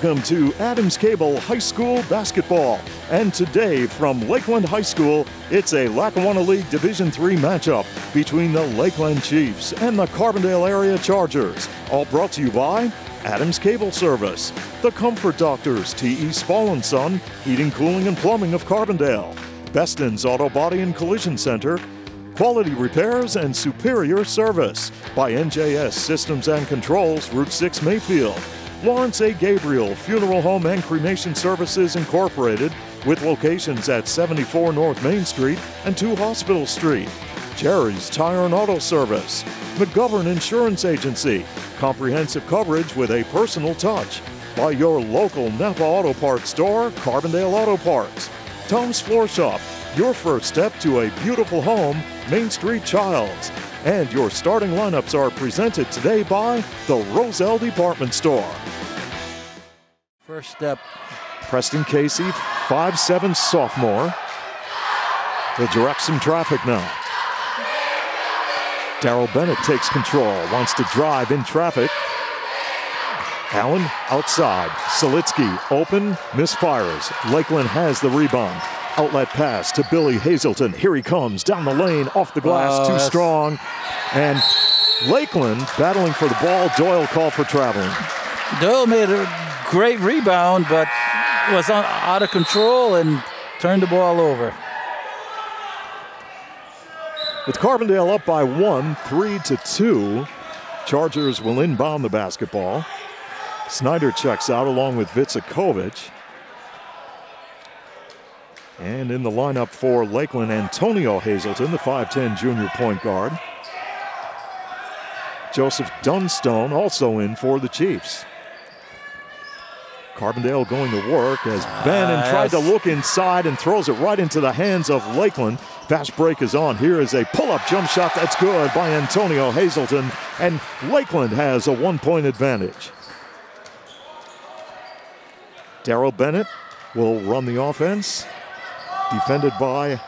Welcome to Adams Cable High School basketball. And today from Lakeland High School, it's a Lackawanna League Division III matchup between the Lakeland Chiefs and the Carbondale area Chargers. All brought to you by Adams Cable Service, the Comfort Doctors, T.E. Spall & Son, Heating, Cooling, and Plumbing of Carbondale, Beston's Auto Body and Collision Center, Quality Repairs and Superior Service by NJS Systems and Controls, Route 6 Mayfield, Lawrence A. Gabriel Funeral Home and Cremation Services Incorporated with locations at 74 North Main Street and 2 Hospital Street, Jerry's Tire and Auto Service, McGovern Insurance Agency, comprehensive coverage with a personal touch by your local Napa Auto Parts store, Carbondale Auto Parts, Tom's Floor Shop, your first step to a beautiful home, Main Street Childs. And your starting lineups are presented today by the Roselle Department Store. First step. Preston Casey, 5'7" sophomore. He'll direct some traffic now. Darrell Bennett takes control, wants to drive in traffic. Allen outside. Selitsky open, misfires. Lakeland has the rebound. Outlet pass to Billy Hazelton. Here he comes down the lane, off the glass, too strong. And Lakeland battling for the ball. Doyle called for traveling. Doyle made a great rebound, but was out of control and turned the ball over. With Carbondale up by 1, 3-2, Chargers will inbound the basketball. Snyder checks out along with Vitsakovic. And in the lineup for Lakeland, Antonio Hazelton, the 5'10" junior point guard. Joseph Dunstone also in for the Chiefs. Carbondale going to work as Bannon tried to look inside and throws it right into the hands of Lakeland. Fast break is on. Here is a pull-up jump shot that's good by Antonio Hazelton, and Lakeland has a 1-point advantage. Darrell Bennett will run the offense. Defended by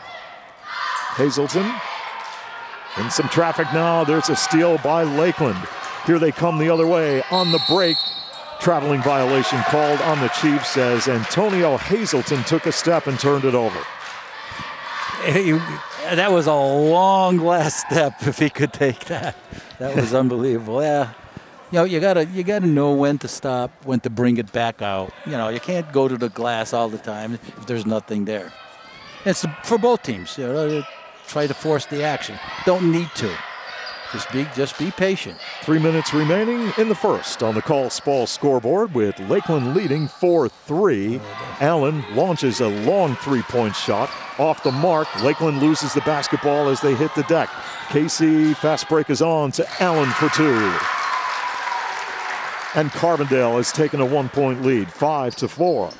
Hazelton. In some traffic now. There's a steal by Lakeland. Here they come the other way on the break. Traveling violation called on the Chiefs as Antonio Hazelton took a step and turned it over. That was a long last step if he could take that. That was unbelievable. Yeah. You know, you gotta know when to stop, when to bring it back out. You know, you can't go to the glass all the time if there's nothing there. It's for both teams. You know, try to force the action. Don't need to. Just be patient. 3 minutes remaining in the first on the Call Spall scoreboard with Lakeland leading 4-3. Allen launches a long three-point shot off the mark. Lakeland loses the basketball as they hit the deck. Casey, fast break is on to Allen for 2. And Carbondale has taken a 1-point lead, 5-4.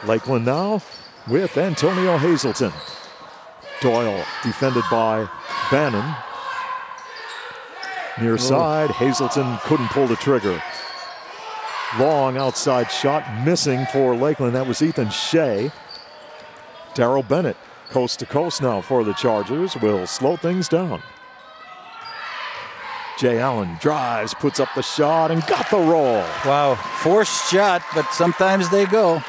Lakeland now with Antonio Hazelton. Doyle defended by Bannon. Near side, Hazelton couldn't pull the trigger. Long outside shot missing for Lakeland. That was Ethan Shea. Darrell Bennett, coast to coast now for the Chargers, will slow things down. Jay Allen drives, puts up the shot, and got the roll. Wow, forced shot, but sometimes they go.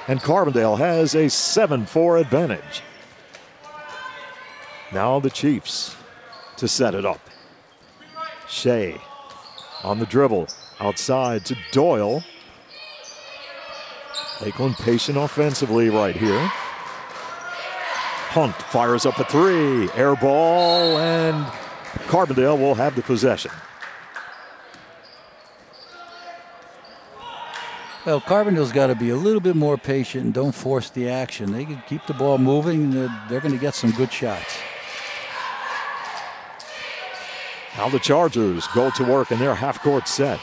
And Carbondale has a 7-4 advantage. Now the Chiefs to set it up. Shea on the dribble, outside to Doyle. Lakeland patient offensively right here. Hunt fires up a 3, air ball, and Carbondale will have the possession. Well, Carbondale's got to be a little bit more patient and don't force the action. They can keep the ball moving. They're going to get some good shots. Now the Chargers go to work in their half-court set.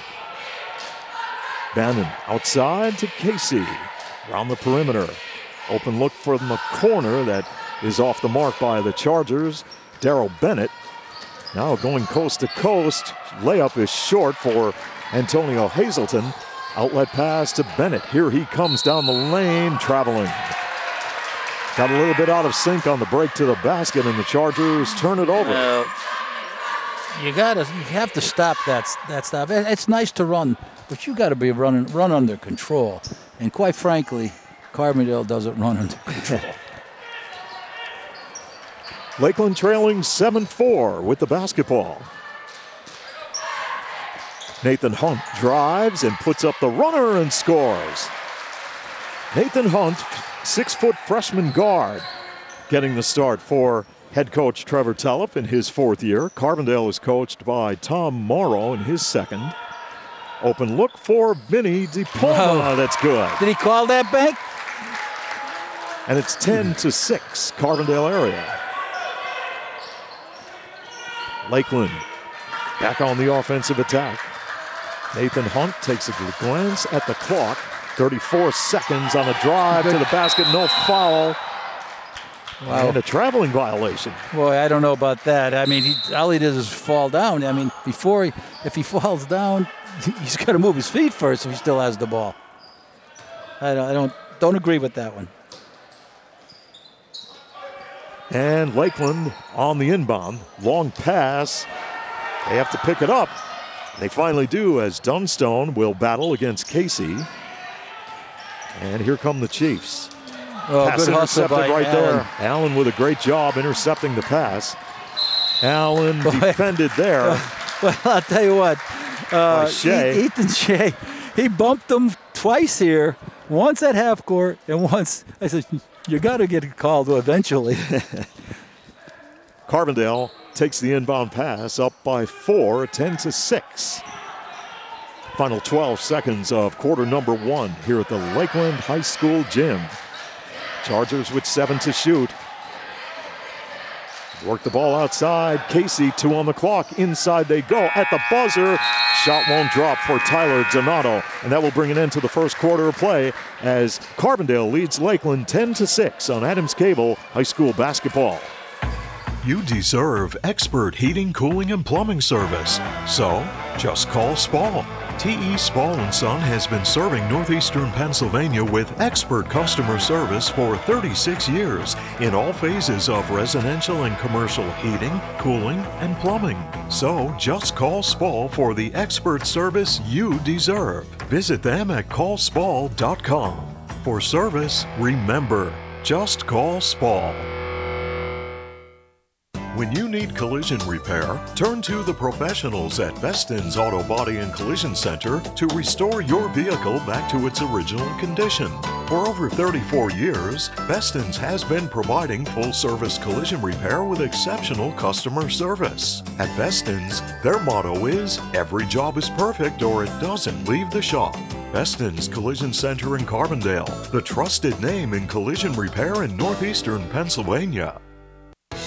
Bannon outside to Casey. Around the perimeter. Open look from the corner that is off the mark by the Chargers. Darrell Bennett now going coast to coast. Layup is short for Antonio Hazelton. Outlet pass to Bennett. Here he comes down the lane, traveling. Got a little bit out of sync on the break to the basket, and the Chargers turn it over. You have to stop that stuff. It's nice to run, but you got to be run under control. And quite frankly, Carbondale doesn't run under control. Lakeland trailing 7-4 with the basketball. Nathan Hunt drives and puts up the runner and scores. Nathan Hunt, 6-foot freshman guard, getting the start for head coach Trevor Telep in his 4th year. Carbondale is coached by Tom Morrow in his 2nd. Open look for Vinny DePalma. That's good. Did he call that bank? And it's 10-6, Carbondale area. Lakeland back on the offensive attack. Nathan Hunt takes a glance at the clock. 34 seconds on a drive to the basket, no foul. Wow. And a traveling violation. Boy, I don't know about that. I mean, all he did is fall down. I mean, if he falls down, he's got to move his feet first if he still has the ball. I don't agree with that one. And Lakeland on the inbound. Long pass. They have to pick it up. They finally do, as Dunstone will battle against Casey. And here come the Chiefs. Oh, pass good intercepted right Allen. there. Allen with a great job intercepting the pass. Allen defended there. Well, I'll tell you what. Shea. Ethan Shea, he bumped him twice here. Once at half court and once. I said, you got to get called eventually. Carbondale takes the inbound pass up by 4, 10-6. Final 12 seconds of quarter number 1 here at the Lakeland High School gym. Chargers with 7 to shoot. Work the ball outside. Casey, 2 on the clock. Inside they go at the buzzer. Shot won't drop for Tyler Donato. And that will bring an end to the first quarter of play as Carbondale leads Lakeland 10-6 on Adams Cable High School basketball. You deserve expert heating, cooling, and plumbing service. So, just call Spall. T.E. Spall & Son has been serving northeastern Pennsylvania with expert customer service for 36 years in all phases of residential and commercial heating, cooling, and plumbing. So, just call Spall for the expert service you deserve. Visit them at callspall.com. For service, remember, just call Spall. When you need collision repair, turn to the professionals at Beston's Auto Body and Collision Center to restore your vehicle back to its original condition. For over 34 years, Beston's has been providing full-service collision repair with exceptional customer service. At Beston's, their motto is, every job is perfect or it doesn't leave the shop. Beston's Collision Center in Carbondale, the trusted name in collision repair in northeastern Pennsylvania.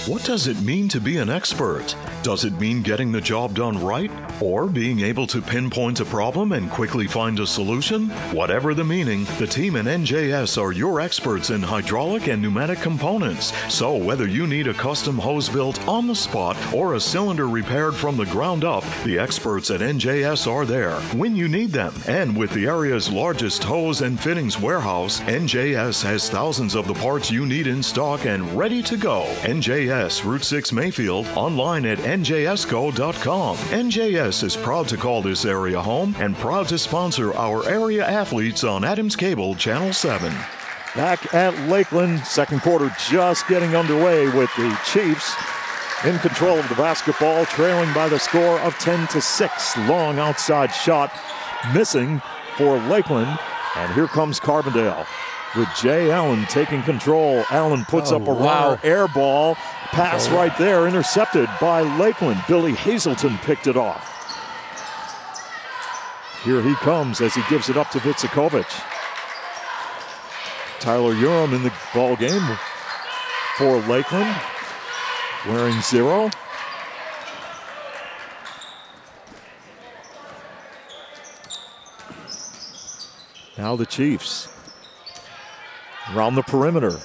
What does it mean to be an expert? Does it mean getting the job done right? Or being able to pinpoint a problem and quickly find a solution? Whatever the meaning, the team at NJS are your experts in hydraulic and pneumatic components. So whether you need a custom hose built on the spot or a cylinder repaired from the ground up, the experts at NJS are there when you need them. And with the area's largest hose and fittings warehouse, NJS has thousands of the parts you need in stock and ready to go. NJS, Route 6 Mayfield, online at njsco.com. NJS is proud to call this area home and proud to sponsor our area athletes on Adams Cable Channel 7. Back at Lakeland, second quarter just getting underway with the Chiefs in control of the basketball, trailing by the score of 10-6. Long outside shot missing for Lakeland. And here comes Carbondale with Jay Allen taking control. Allen puts up a runner, air ball. Pass right there, intercepted by Lakeland. Billy Hazelton picked it off. Here he comes as he gives it up to Vitsakovic. Tyler Urim in the ball game for Lakeland, wearing 0. Now the Chiefs around the perimeter.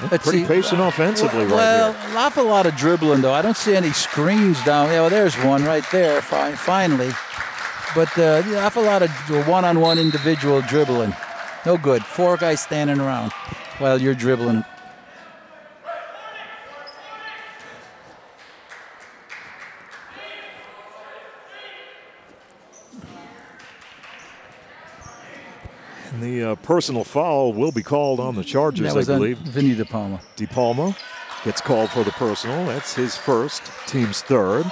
Pretty patient offensively right here. Well, awful lot of dribbling, though. I don't see any screens down. Yeah, well, there's one right there, finally. But awful lot of one-on-one individual dribbling. No good. 4 guys standing around while you're dribbling. The personal foul will be called on the Chargers, that was I believe. Vinny DePalma. DePalma gets called for the personal. That's his first, team's third.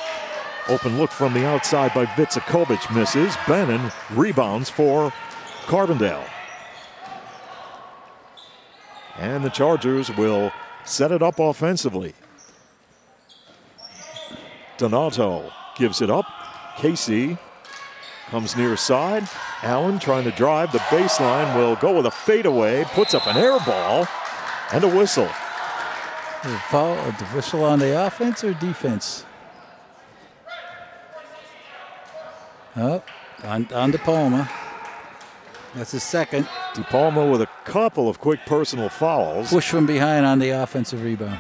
Open look from the outside by Vitsakovic misses. Bannon rebounds for Carbondale. And the Chargers will set it up offensively. Donato gives it up. Casey comes near side. Allen trying to drive the baseline, will go with a fadeaway, puts up an air ball and a whistle. The whistle on the offense or defense? Oh, on DePalma. That's his second. DePalma with a couple of quick personal fouls. Push from behind on the offensive rebound.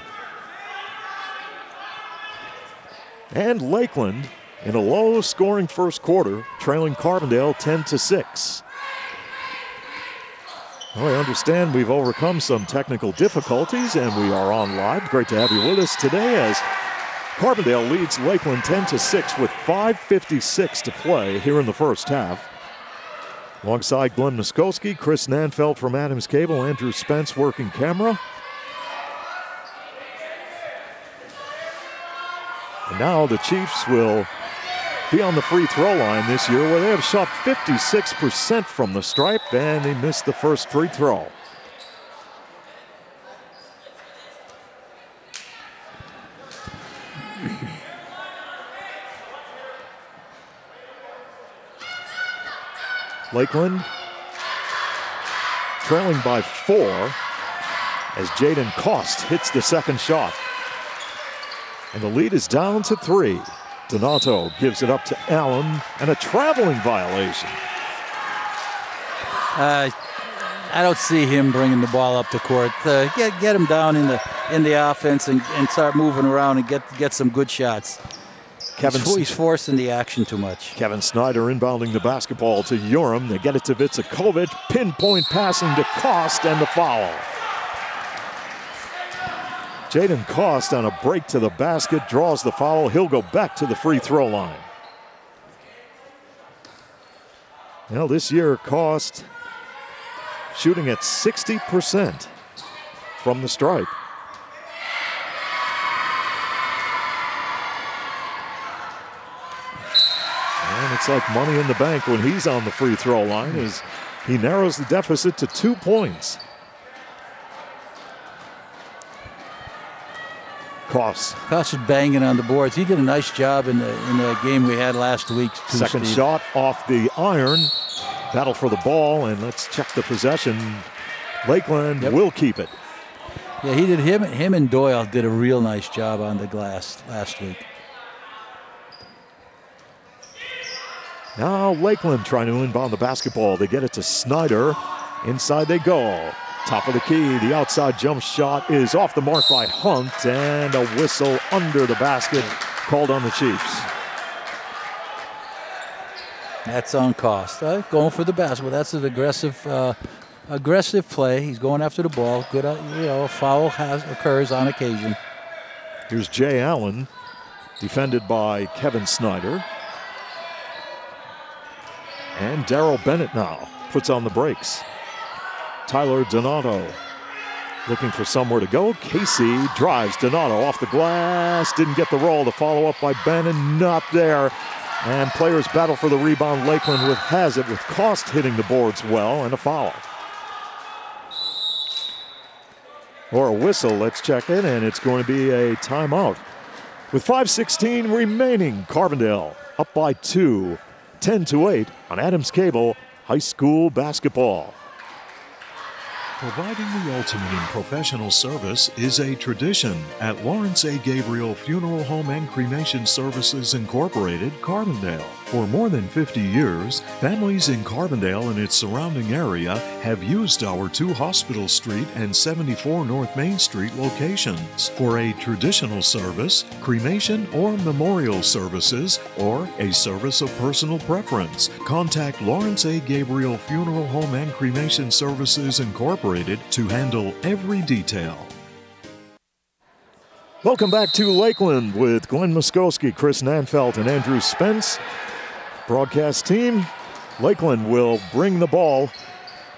And Lakeland in a low-scoring first quarter, trailing Carbondale 10-6. Well, I understand we've overcome some technical difficulties, and we are on live. Great to have you with us today as Carbondale leads Lakeland 10-6 with 5:56 to play here in the first half. Alongside Glenn Muskowski, Chris Nanfeld from Adams Cable, Andrew Spence working camera. And now the Chiefs will be on the free throw line this year, where they have shot 56% from the stripe, and they missed the first free throw. Lakeland trailing by 4 as Jaden Cost hits the second shot. And the lead is down to 3. Donato gives it up to Allen, and a traveling violation. I don't see him bringing the ball up the court. Get him down in the offense and start moving around and get some good shots. He's forcing the action too much. Kevin Snyder inbounding the basketball to Urim. They get it to Vitsakovic. Pinpoint passing to Cost, and the foul. Jaden Cost on a break to the basket draws the foul. He'll go back to the free throw line. Well, this year Cost shooting at 60% from the stripe. And it's like money in the bank when he's on the free throw line as he narrows the deficit to 2 points. Cost is banging on the boards. He did a nice job in the game we had last week. Second shot off the iron. Battle for the ball, and let's check the possession. Lakeland will keep it. Yeah, he did. Him and Doyle did a real nice job on the glass last week. Now Lakeland trying to inbound the basketball. They get it to Snyder. Inside they go. Top of the key, the outside jump shot is off the mark by Hunt, and a whistle under the basket called on the Chiefs. That's on Cost. Going for the basketball. That's an aggressive play. He's going after the ball. Good, a foul occurs on occasion. Here's Jay Allen, defended by Kevin Snyder. And Darrell Bennett now puts on the brakes. Tyler Donato looking for somewhere to go. Casey drives Donato off the glass. Didn't get the roll. The follow-up by Bannon, not there. And players battle for the rebound. Lakeland has it with Cost hitting the boards well, and a foul. Or a whistle, let's check it, and it's going to be a timeout. With 5:16 remaining, Carbondale up by 2, 10-8 on Adams Cable High School Basketball. Providing the ultimate in professional service is a tradition at Lawrence A. Gabriel Funeral Home and Cremation Services Incorporated, Carbondale. For more than 50 years, families in Carbondale and its surrounding area have used our 2 Hospital Street and 74 North Main Street locations for a traditional service, cremation or memorial services, or a service of personal preference. Contact Lawrence A. Gabriel Funeral Home and Cremation Services Incorporated to handle every detail. Welcome back to Lakeland with Glenn Muskowski, Chris Nanfeld, and Andrew Spence. Broadcast team, Lakeland will bring the ball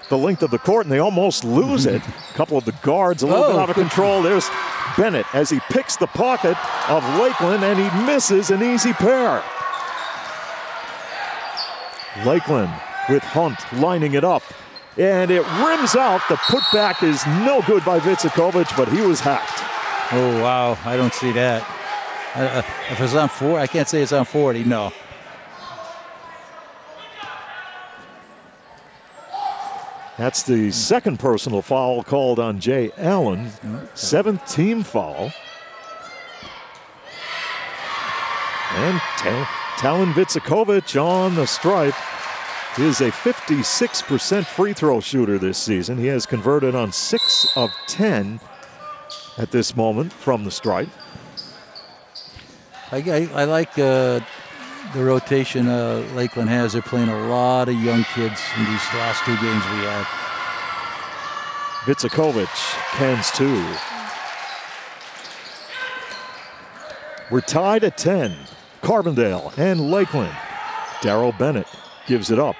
the length of the court, and they almost lose it. A couple of the guards a little bit out of control. There's Bennett as he picks the pocket of Lakeland, and he misses an easy pair. Lakeland with Hunt lining it up, and it rims out. The putback is no good by Vicikovic, but he was hacked. Oh, wow. I don't see that. If it's on 4, I can't say it's on 40, no. That's the second personal foul called on Jay Allen. 7th team foul. And Talon Vicikovic on the stripe. He is a 56% free throw shooter this season. He has converted on 6 of 10 at this moment from the stripe. I like the rotation Lakeland has. They're playing a lot of young kids in these last 2 games we had. Vicikovic cans 2. We're tied at 10. Carbondale and Lakeland. Darrell Bennett gives it up.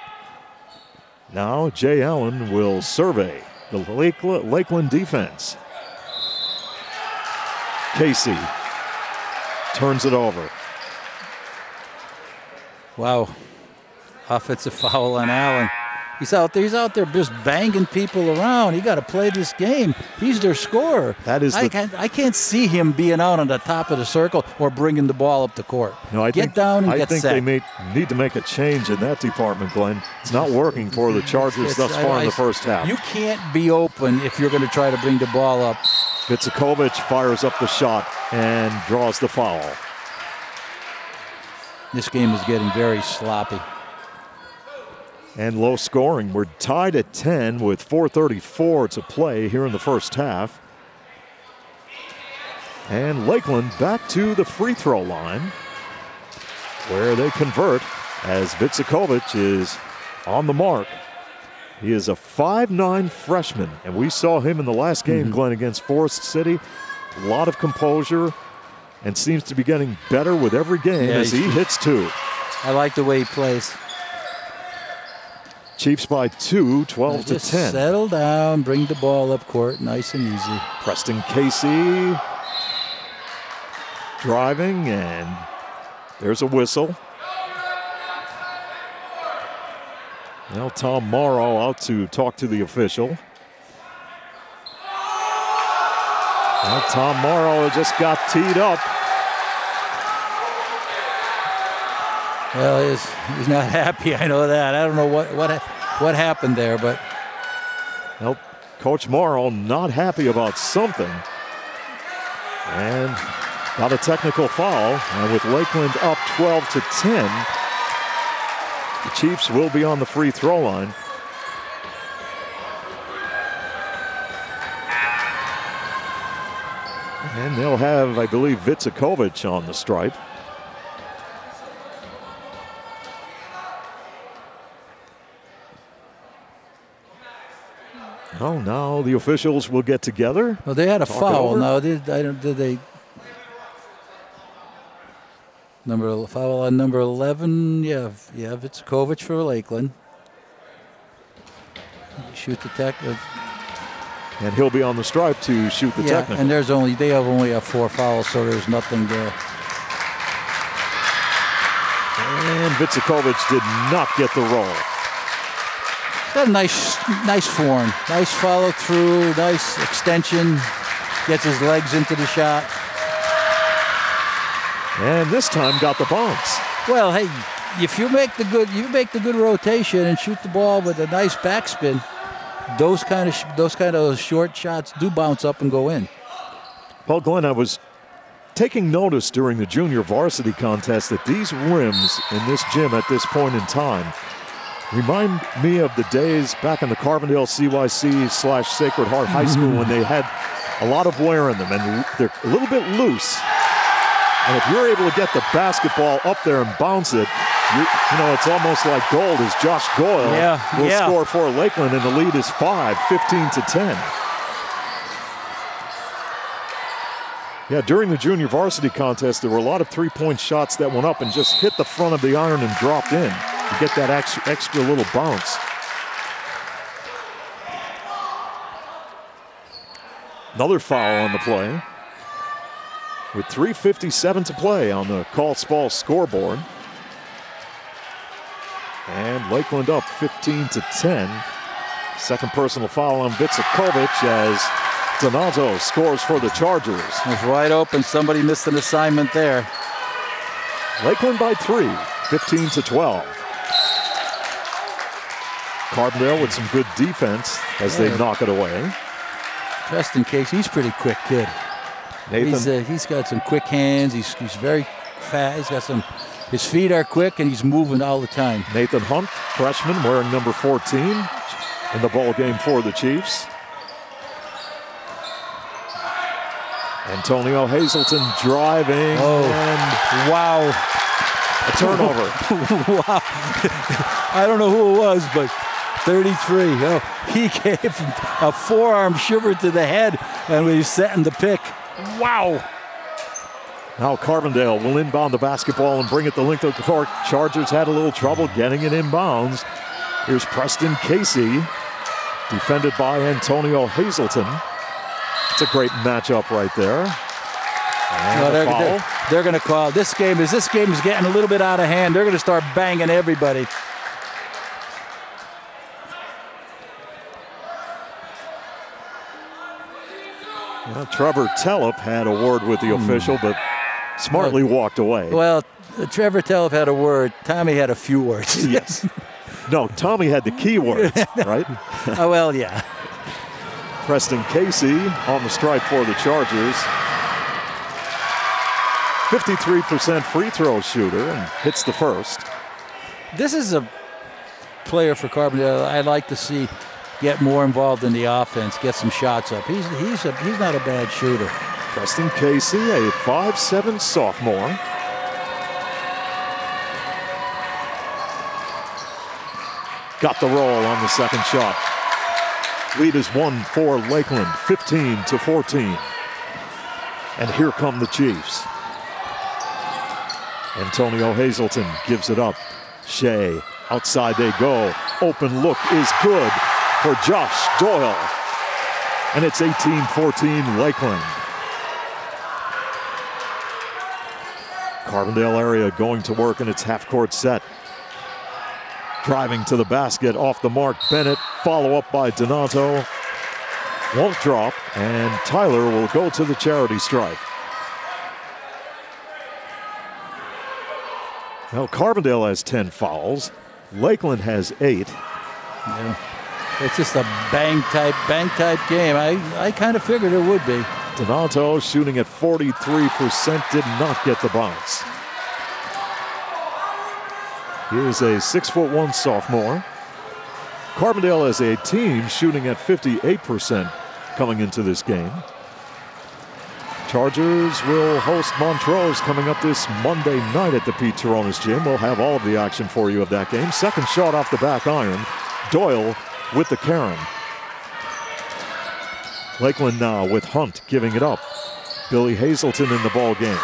Now Jay Allen will survey the Lakeland defense. Casey turns it over. Wow. Offensive foul on Allen. He's out there just banging people around. You got to play this game. He's their scorer. I can't see him being out on the top of the circle or bringing the ball up the court. No, I think they need to make a change in that department, Glenn. It's not working for the Chargers thus far in the first half. You can't be open if you're going to try to bring the ball up. Vicikovic fires up the shot and draws the foul. This game is getting very sloppy. And low scoring. We're tied at 10 with 4:34 to play here in the first half. And Lakeland back to the free throw line where they convert as Vicikovic is on the mark. He is a 5'9" freshman, and we saw him in the last game, Glenn, against Forest City. A lot of composure and seems to be getting better with every game as he hits 2. I like the way he plays. Chiefs by 2, 12 to 10. Settle down, bring the ball up court, nice and easy. Preston Casey driving, and there's a whistle. Now Tom Morrow out to talk to the official. Now Tom Morrow just got teed up. Well, he's not happy. I know that. I don't know what happened there, but well, Coach Morrow not happy about something, and got a technical foul. And with Lakeland up 12 to 10, the Chiefs will be on the free throw line. And they'll have, I believe, Vicikovic on the stripe. Oh, now the officials will get together. Well, they had a foul. Now, did they? Foul on number 11. Yeah, Vicikovic for Lakeland. Shoot the technical. And he'll be on the stripe to shoot the technical. And they only have 4 fouls, so there's nothing there. And Vicikovic did not get the roll. Got a nice form, nice follow through, nice extension. Gets his legs into the shot. And this time got the bounce. Well, hey, if you make the good rotation and shoot the ball with a nice backspin, those kind of short shots do bounce up and go in. Well, Glenn, I was taking notice during the junior varsity contest that these rims in this gym at this point in time remind me of the days back in the Carbondale CYC/Sacred Heart High School when they had a lot of wear in them and they're a little bit loose. And if you're able to get the basketball up there and bounce it, you know, it's almost like gold as Josh Goyle will score for Lakeland, and the lead is 15 to 10. Yeah, during the junior varsity contest, there were a lot of three-point shots that went up and just hit the front of the iron and dropped in to get that extra little bounce. Another foul on the play. With 3:57 to play on the Colts ball scoreboard. And Lakeland up 15-10. Second personal foul on Vitsakovic as Donato scores for the Chargers. It was wide open. Somebody missed an assignment there. Lakeland by 3, 15-12. Carbondale with some good defense as they knock it away. Just in case, he's pretty quick kid. Nathan, he's got some quick hands. He's very fast. He's got some. His feet are quick and he's moving all the time. Nathan Hunt, freshman, wearing number 14 in the ball game for the Chiefs. Antonio Hazelton driving and wow, a turnover. Wow, I don't know who it was, but 33. Oh, he gave him a forearm shiver to the head and he's setting the pick. Wow. Now Carbondale will inbound the basketball and bring it the length of the court. Chargers had a little trouble getting it inbounds. Here's Preston Casey, defended by Antonio Hazelton. It's a great matchup right there. And they're going to call this game. As this game is getting a little bit out of hand, they're going to start banging everybody. Well, Trevor Tellep had a word with the official, but smartly walked away. Well, Trevor Tellep had a word. Tommy had a few words. Yes. No, Tommy had the key words, right? Oh, well, yeah. Preston Casey on the strike for the Chargers. 53% free throw shooter and hits the first. This is a player for Carbondale I'd like to see get more involved in the offense, get some shots up. He's not a bad shooter. Preston Casey, a 5'7" sophomore. Got the roll on the second shot. Lead is 1 for Lakeland, 15-14. And here come the Chiefs. Antonio Hazelton gives it up. Shea, outside they go. Open look is good for Josh Doyle. And it's 18-14 Lakeland. Carbondale area going to work in its half-court set. Driving to the basket, off the mark, Bennett, follow up by Donato. Won't drop, and Tyler will go to the charity strike. Well, Carbondale has 10 fouls. Lakeland has 8. Yeah. It's just a bang type game. I kind of figured it would be. Donato shooting at 43%, did not get the bounce. He is a 6'1" sophomore. Carbondale as a team shooting at 58% coming into this game. Chargers will host Montrose coming up this Monday night at the Pete Taronis Gym. We'll have all of the action for you of that game. Second shot off the back iron. Doyle with the carom. Lakeland now with Hunt giving it up. Billy Hazelton in the ball game.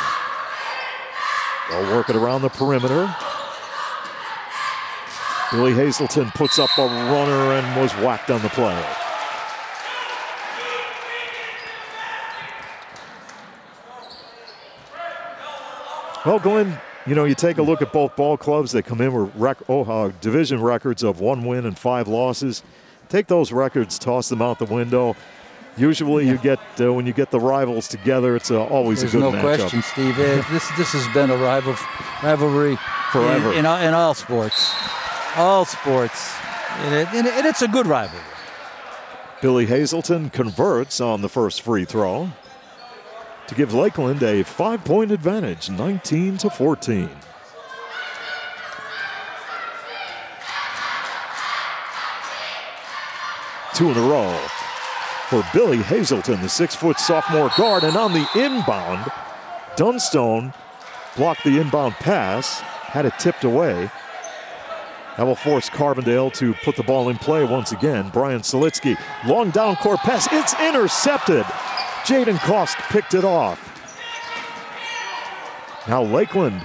They'll work it around the perimeter. Billy Hazelton puts up a runner and was whacked on the play. Well, Glenn, you know, you take a look at both ball clubs. They come in with division records of 1 win and 5 losses. Take those records, toss them out the window. Usually you get, when you get the rivals together, it's always a good matchup. There's no question, Steve. This has been a rivalry forever in all sports. All sports. And it's a good rivalry. Billy Hazelton converts on the first free throw to give Lakeland a 5-point advantage, 19-14. Two in a row for Billy Hazelton, the 6-foot sophomore guard. And on the inbound, Dunstone blocked the inbound pass, had it tipped away. That will force Carbondale to put the ball in play once again. Brian Selitsky, long down court pass. It's intercepted. Jaden Kost picked it off. Now Lakeland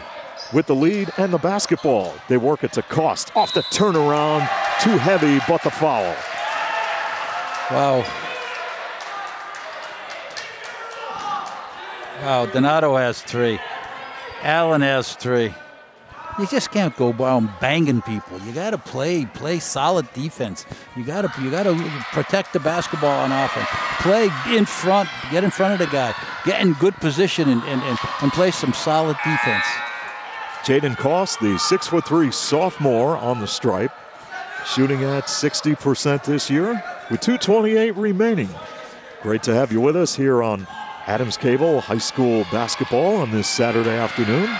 with the lead and the basketball. They work it to Kost. Off the turnaround. Too heavy, but the foul. Wow. Oh, Donato has 3. Allen has 3. You just can't go around banging people. You got to play solid defense. You got to protect the basketball on offense. Play in front, get in front of the guy, get in good position, and play some solid defense. Jaden Koss, the 6'3" sophomore on the stripe, shooting at 60% this year with 2:28 remaining. Great to have you with us here on Adams Cable High School Basketball on this Saturday afternoon.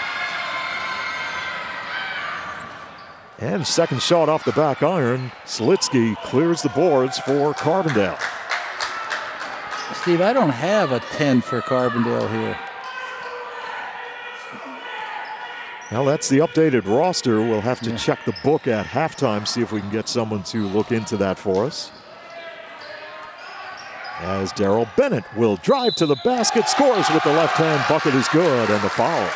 And second shot off the back iron. Slitsky clears the boards for Carbondale. Steve, I don't have a 10 for Carbondale here. Well, that's the updated roster. We'll have to check the book at halftime, see if we can get someone to look into that for us. As Darrell Bennett will drive to the basket, scores with the left hand, bucket is good, and the foul.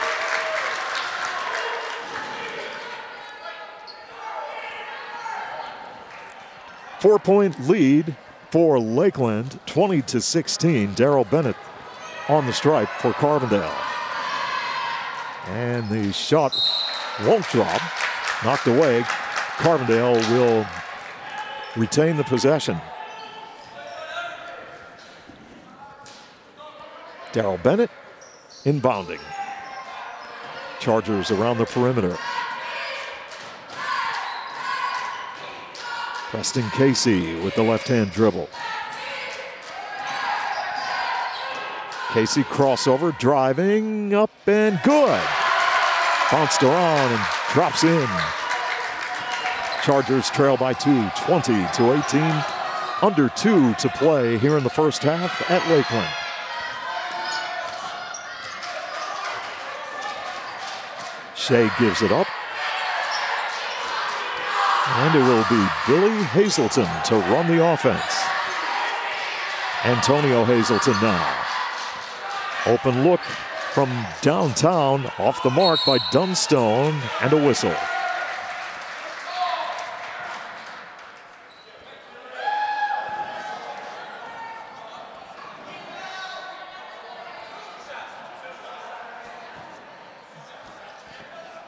Four-point lead for Lakeland, 20-16. Darrell Bennett on the stripe for Carbondale. And the shot won't drop. Knocked away. Carbondale will retain the possession. Darrell Bennett inbounding. Chargers around the perimeter. Preston Casey with the left-hand dribble. Casey crossover, driving up and good. Bounced around and drops in. Chargers trail by 2, 20-18. Under 2 to play here in the first half at Lakeland. Shea gives it up. And it will be Billy Hazelton to run the offense. Antonio Hazelton now. Open look from downtown, off the mark by Dunstone, and a whistle.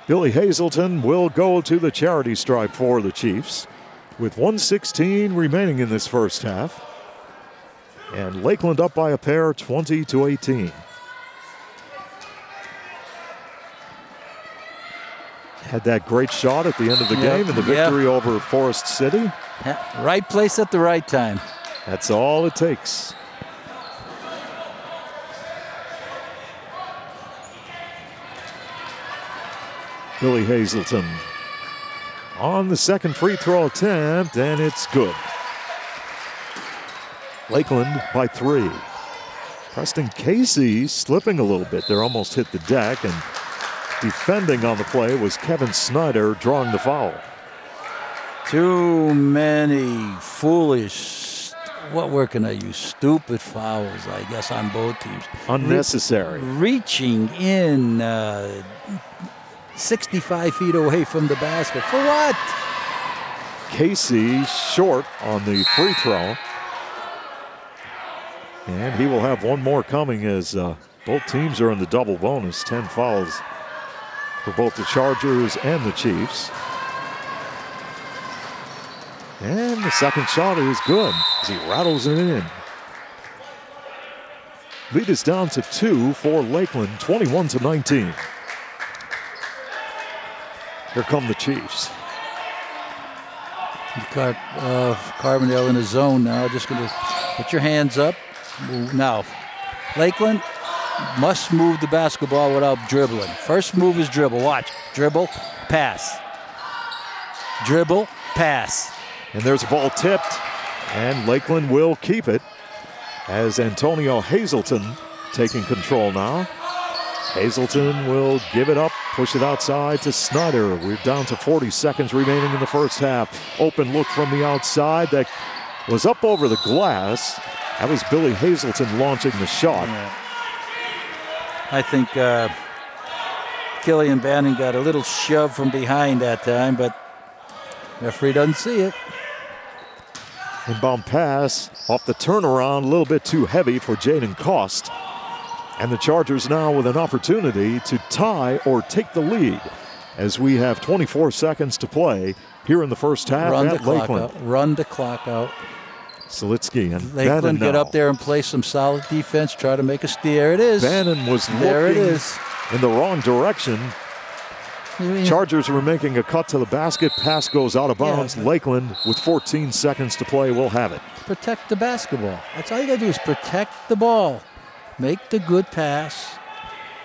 Billy Hazelton will go to the charity stripe for the Chiefs with 1:16 remaining in this first half. And Lakeland up by a pair, 20-18. Had that great shot at the end of the game in the victory over Forest City. Right place at the right time. That's all it takes. Billy Hazelton on the second free throw attempt, and it's good. Lakeland by 3. Preston Casey slipping a little bit there, almost hit the deck, and defending on the play was Kevin Snyder drawing the foul. Too many foolish, what word can I use? Stupid fouls, I guess, on both teams. Unnecessary. Reaching in 65 feet away from the basket. For what? Casey short on the free throw. And he will have one more coming as both teams are in the double bonus. 10 fouls for both the Chargers and the Chiefs. And the second shot is good as he rattles it in. Lead is down to 2 for Lakeland, 21-19. Here come the Chiefs. Carbondale in the zone now. Just going to put your hands up. Now, Lakeland must move the basketball without dribbling. First move is dribble. Watch. Dribble, pass. Dribble, pass. And there's a ball tipped, and Lakeland will keep it as Antonio Hazelton taking control now. Hazelton will give it up, push it outside to Snyder. We're down to 40 seconds remaining in the first half. Open look from the outside that was up over the glass. That was Billy Hazelton launching the shot. Yeah. I think Killian Bannon got a little shove from behind that time, but referee doesn't see it. Inbound pass off the turnaround, a little bit too heavy for Jaden Koss. And the Chargers now with an opportunity to tie or take the lead as we have 24 seconds to play here in the first half at Lakeland. Run the clock out. Selitsky and Lakeland Bannon get now. up there and play some solid defense, try to make a steal. There it is. Bannon was there looking it is. in the wrong direction. Chargers were making a cut to the basket. Pass goes out of bounds. Yeah. Lakeland, with 14 seconds to play, will have it. Protect the basketball. That's all you got to do is protect the ball. Make the good pass.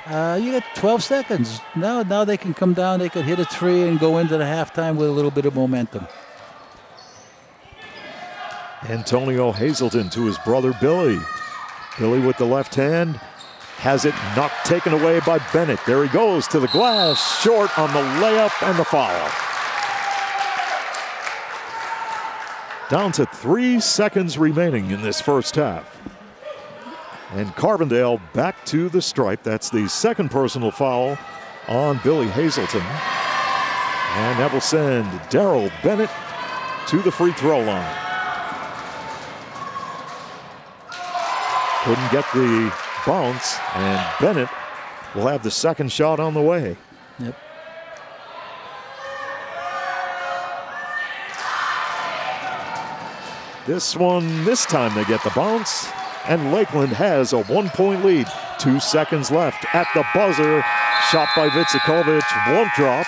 You got 12 seconds. Now they can come down. They could hit a three and go into the halftime with a little bit of momentum. Antonio Hazelton to his brother Billy. Billy with the left hand. Has it knocked, taken away by Bennett. There he goes to the glass. Short on the layup and the foul. Down to 3 seconds remaining in this first half. And Carbondale back to the stripe. That's the second personal foul on Billy Hazelton. And that will send Darrell Bennett to the free throw line. Couldn't get the bounce, and Bennett will have the second shot on the way. Yep. This time they get the bounce, and Lakeland has a 1-point lead. 2 seconds left at the buzzer. Shot by Vitsikovich, won't drop.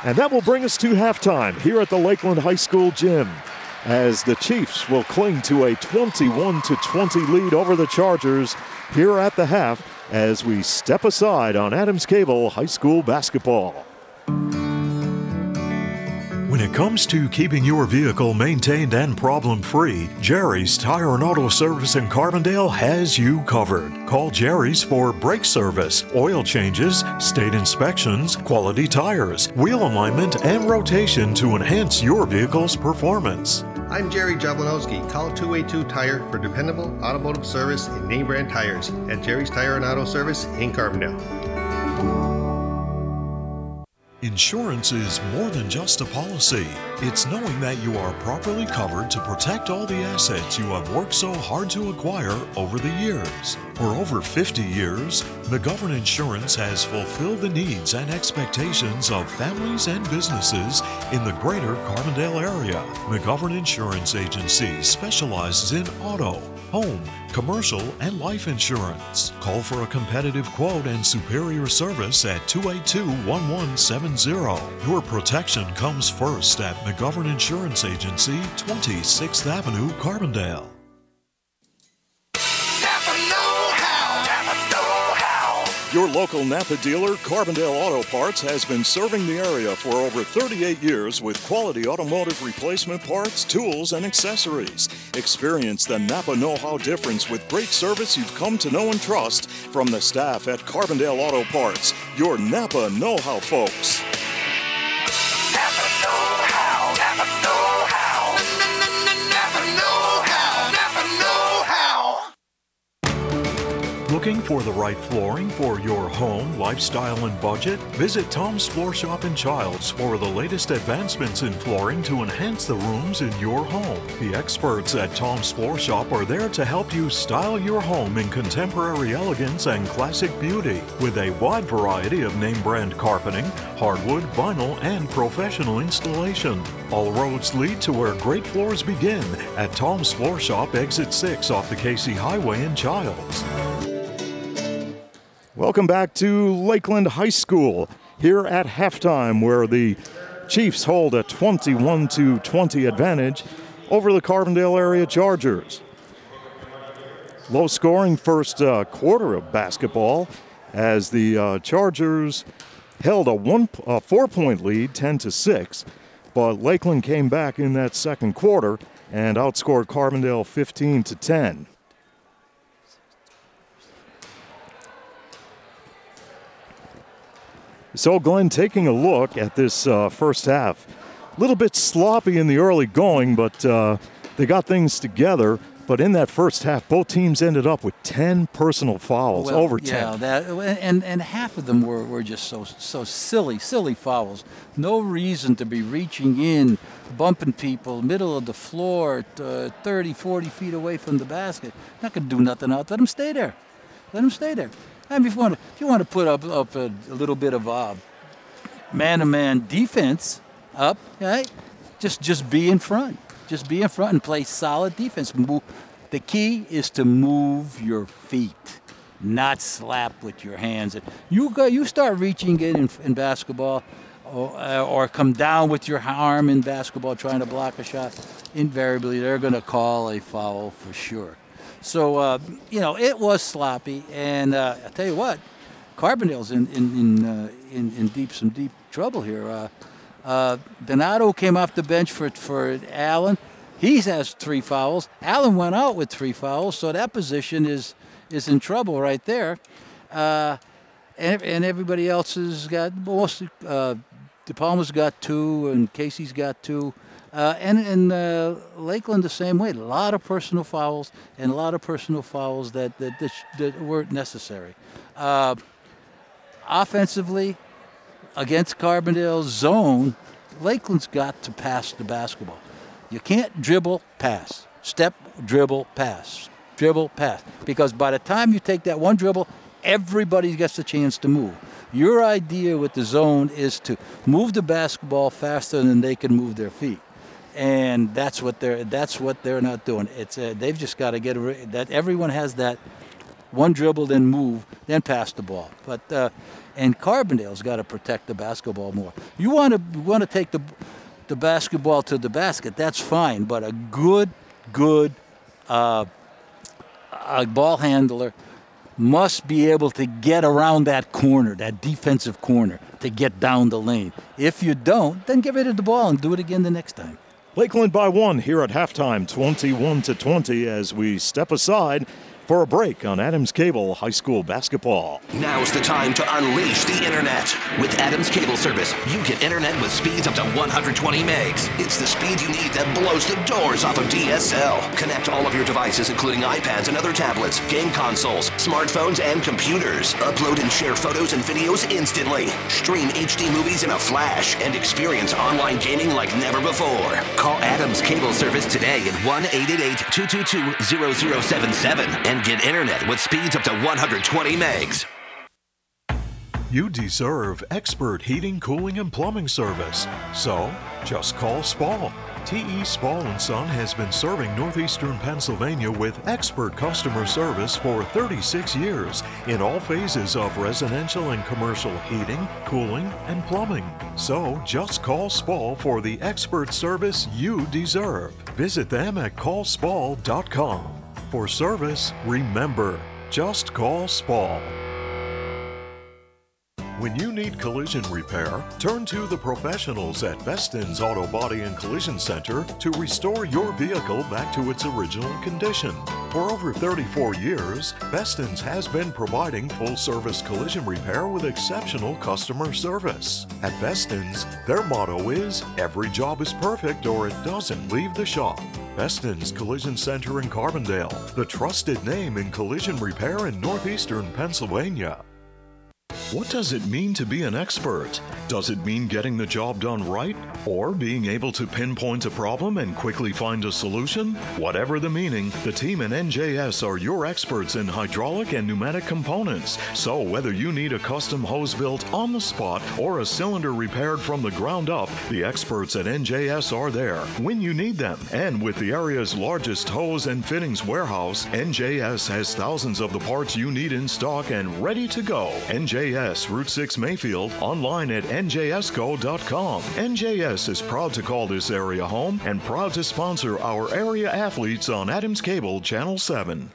And that will bring us to halftime here at the Lakeland High School gym, as the Chiefs will cling to a 21-20 lead over the Chargers here at the half as we step aside on Adams Cable High School basketball. When it comes to keeping your vehicle maintained and problem-free, Jerry's Tire and Auto Service in Carbondale has you covered. Call Jerry's for brake service, oil changes, state inspections, quality tires, wheel alignment, and rotation to enhance your vehicle's performance. I'm Jerry Jablanowski. Call 282 Tire for dependable automotive service and name brand tires at Jerry's Tire and Auto Service in Carbondale. Insurance is more than just a policy. It's knowing that you are properly covered to protect all the assets you have worked so hard to acquire over the years. For over 50 years, McGovern Insurance has fulfilled the needs and expectations of families and businesses in the greater Carbondale area. McGovern Insurance Agency specializes in auto, home, commercial, and life insurance. Call for a competitive quote and superior service at 282-1170. Your protection comes first at McGovern Insurance Agency, 26th Avenue, Carbondale. Your local Napa dealer, Carbondale Auto Parts, has been serving the area for over 38 years with quality automotive replacement parts, tools, and accessories. Experience the Napa know-how difference with great service you've come to know and trust from the staff at Carbondale Auto Parts. Your Napa know-how folks. Napa know-how, Napa know-how, Napa know-how, Napa know-how. Looking for the right flooring for your home, lifestyle, and budget? Visit Tom's Floor Shop in Childs for the latest advancements in flooring to enhance the rooms in your home. The experts at Tom's Floor Shop are there to help you style your home in contemporary elegance and classic beauty with a wide variety of name brand carpeting, hardwood, vinyl, and professional installation. All roads lead to where great floors begin at Tom's Floor Shop, exit 6 off the Casey Highway in Childs. Welcome back to Lakeland High School here at halftime, where the Chiefs hold a 21-20 advantage over the Carbondale area Chargers. Low scoring first quarter of basketball as the Chargers held a 4-point lead, 10-6, but Lakeland came back in that second quarter and outscored Carbondale 15-10. So, Glenn, taking a look at this first half, a little bit sloppy in the early going, but they got things together. But in that first half, both teams ended up with 10 personal fouls, over 10. Yeah, and half of them were just so silly fouls. No reason to be reaching in, bumping people, middle of the floor, 30, 40 feet away from the basket. Not going to do nothing out. Let them stay there. Let them stay there. I mean, if you want to put up a little bit of man-to-man defense up, right? Just be in front. Just be in front and play solid defense. The key is to move your feet, not slap with your hands. You start reaching in basketball, or come down with your arm in basketball trying to block a shot. Invariably, they're going to call a foul for sure. So it was sloppy, and I tell you what, Carbondale's in some deep trouble here. Donato came off the bench for Allen. He has 3 fouls. Allen went out with 3 fouls, so that position is in trouble right there. And everybody else has got most. De Palma's got 2, and Casey's got 2. And Lakeland the same way. A lot of personal fouls, and a lot of personal fouls that weren't necessary. Offensively, against Carbondale's zone, Lakeland's got to pass the basketball. You can't dribble, pass. Step, dribble, pass. Dribble, pass. Because by the time you take that one dribble, everybody gets a chance to move. Your idea with the zone is to move the basketball faster than they can move their feet. And that's what they're not doing. They've just got to get that. Everyone has that one dribble, then move, then pass the ball. But and Carbondale's got to protect the basketball more. You want to take the basketball to the basket. That's fine, but a good ball handler must be able to get around that corner, that defensive corner, to get down the lane. If you don't, then get rid of the ball and do it again the next time. Lakeland by 1 here at halftime, 21-20, as we step aside for a break on Adams Cable High School basketball. Now's the time to unleash the internet. With Adams Cable Service, you get internet with speeds up to 120 megs. It's the speed you need that blows the doors off of DSL. Connect all of your devices, including iPads and other tablets, game consoles, smartphones, and computers. Upload and share photos and videos instantly. Stream HD movies in a flash and experience online gaming like never before. Call Adams Cable Service today at 1-888-222-0077 and get internet with speeds up to 120 megs. You deserve expert heating, cooling, and plumbing service. So, just call Spall. T.E. Spall & Son has been serving northeastern Pennsylvania with expert customer service for 36 years in all phases of residential and commercial heating, cooling, and plumbing. So, just call Spall for the expert service you deserve. Visit them at callspall.com. For service, remember, just call Spall. When you need collision repair, turn to the professionals at Beston's Auto Body and Collision Center to restore your vehicle back to its original condition. For over 34 years, Beston's has been providing full-service collision repair with exceptional customer service. At Beston's, their motto is, every job is perfect or it doesn't leave the shop. Beston's Collision Center in Carbondale, the trusted name in collision repair in northeastern Pennsylvania. What does it mean to be an expert? Does it mean getting the job done right? Or being able to pinpoint a problem and quickly find a solution? Whatever the meaning, the team in NJS are your experts in hydraulic and pneumatic components. So whether you need a custom hose built on the spot or a cylinder repaired from the ground up, the experts at NJS are there when you need them. And with the area's largest hose and fittings warehouse, NJS has thousands of the parts you need in stock and ready to go. NJS Route 6 Mayfield, online at njsco.com. NJS is proud to call this area home and proud to sponsor our area athletes on Adams Cable Channel 7.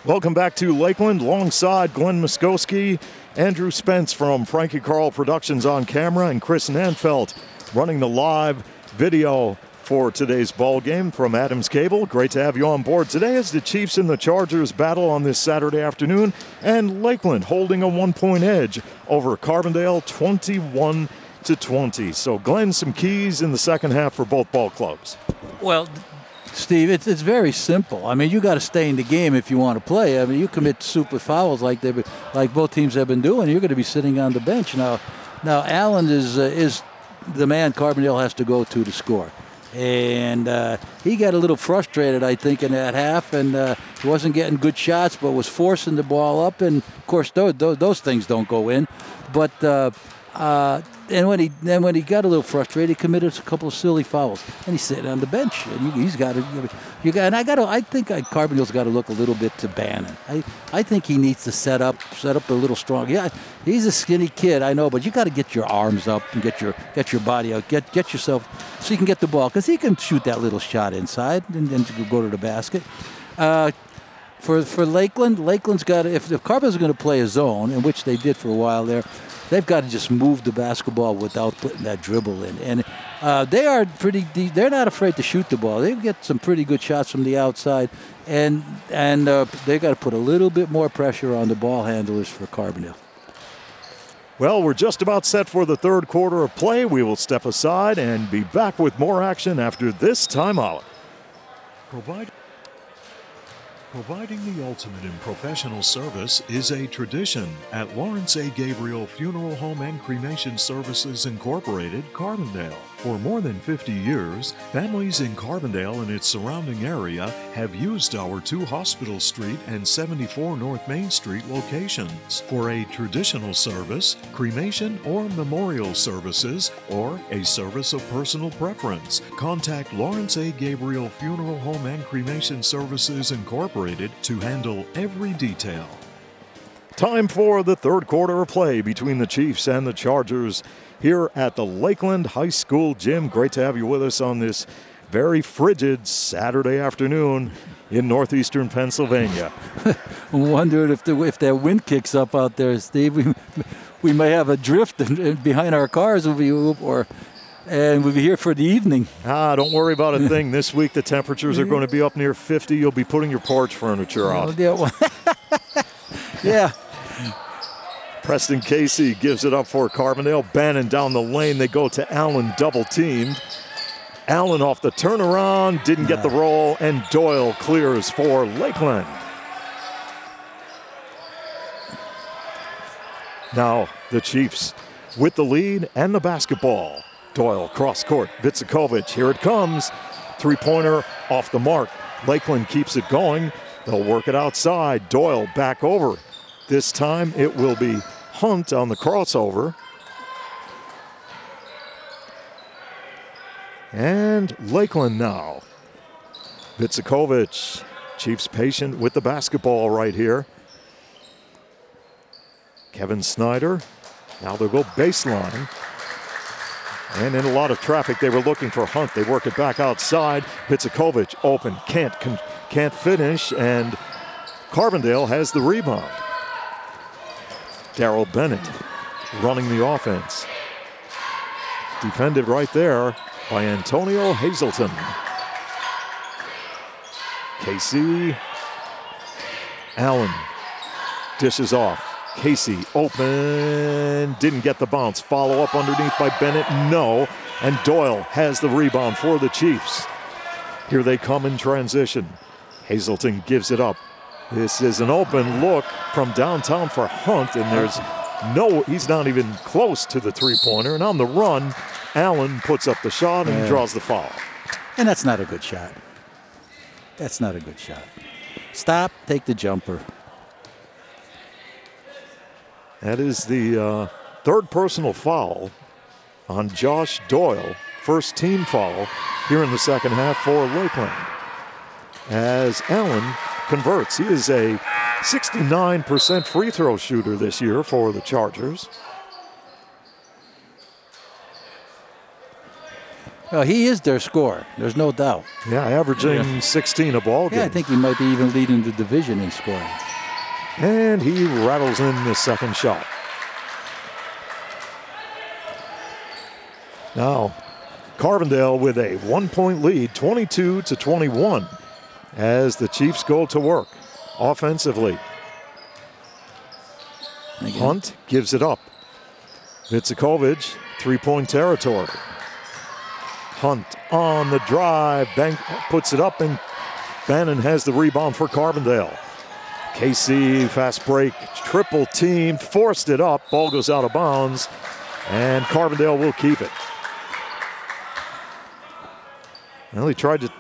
Welcome back to Lakeland, alongside Glenn Muskowski, Andrew Spence from Frankie Carl Productions on camera, and Chris Nanfelt running the live video for today's ball game from Adams Cable. Great to have you on board today as the Chiefs and the Chargers battle on this Saturday afternoon, and Lakeland holding a 1-point edge over Carbondale, 21-20. So, Glenn, some keys in the second half for both ball clubs. Well, Steve, it's very simple. I mean, you got to stay in the game if you want to play. I mean, you commit super fouls like both teams have been doing, you're going to be sitting on the bench. Now Allen is the man Carbondale has to go to score. And he got a little frustrated, I think, in that half, and he wasn't getting good shots, but was forcing the ball up. And of course, those things don't go in. But and when he got a little frustrated, he committed a couple of silly fouls, and he's sitting on the bench. And he's got to, I think Carbondale's got to look a little bit to Bannon. I think he needs to set up a little strong. Yeah, he's a skinny kid, I know, but you got to get your arms up and get your body out, get yourself so you can get the ball, because he can shoot that little shot inside and then go to the basket. For Lakeland's got to, if Carbondale's going to play a zone, in which they did for a while there, they've got to just move the basketball without putting that dribble in. And they are pretty deep. They're not afraid to shoot the ball. They get some pretty good shots from the outside. And they got to put a little bit more pressure on the ball handlers for Carbondale. Well, we're just about set for the third quarter of play. We will step aside and be back with more action after this timeout. Providing the ultimate in professional service is a tradition at Lawrence A. Gabriel Funeral Home and Cremation Services Incorporated, Carbondale. For more than 50 years, families in Carbondale and its surrounding area have used our 2 Hospital Street and 74 North Main Street locations for a traditional service, cremation or memorial services, or a service of personal preference. Contact Lawrence A. Gabriel Funeral Home and Cremation Services Incorporated to handle every detail. Time for the third quarter of play between the Chiefs and the Chargers here at the Lakeland High School gym. Great to have you with us on this very frigid Saturday afternoon in northeastern Pennsylvania. I'm wondering if that wind kicks up out there, Steve. We may have a drift behind our cars, and we'll be here for the evening. Don't worry about a thing. This week the temperatures are going to be up near 50. You'll be putting your porch furniture out. Yeah. Preston Casey gives it up for Carbondale. Bannon down the lane. They go to Allen, double teamed. Allen off the turnaround, didn't get the roll, and Doyle clears for Lakeland. Now the Chiefs with the lead and the basketball. Doyle cross court, Vitsakovic, here it comes. Three-pointer off the mark. Lakeland keeps it going. They'll work it outside. Doyle back over. This time it will be Hunt on the crossover. And Lakeland now. Vitsakovic, Chiefs patient with the basketball right here. Kevin Snyder, now they'll go baseline. And in a lot of traffic, they were looking for Hunt. They work it back outside. Vitsakovic open, can't finish, and Carbondale has the rebound. Darrell Bennett running the offense. Defended right there by Antonio Hazelton. Casey. Allen dishes off. Casey open, didn't get the bounce. Follow up underneath by Bennett, no. And Doyle has the rebound for the Chiefs. Here they come in transition. Hazelton gives it up. This is an open look from downtown for Hunt, and he's not even close to the three-pointer. And on the run, Allen puts up the shot and draws the foul. And that's not a good shot. That's not a good shot. Stop, take the jumper. That is the third personal foul on Josh Doyle. First team foul here in the second half for Lakeland. As Allen converts. He is a 69% free throw shooter this year for the Chargers. Well, he is their scorer. There's no doubt. Yeah, averaging 16 a ball game. Yeah, I think he might be even leading the division in scoring. And he rattles in the second shot. Now, Carbondale with a 1-point lead, 22-21, as the Chiefs go to work offensively. Again. Hunt gives it up. Vitsakovic, three-point territory. Hunt on the drive, puts it up, and Bannon has the rebound for Carbondale. KC, fast break, triple team, forced it up, ball goes out of bounds, and Carbondale will keep it. Well, he tried to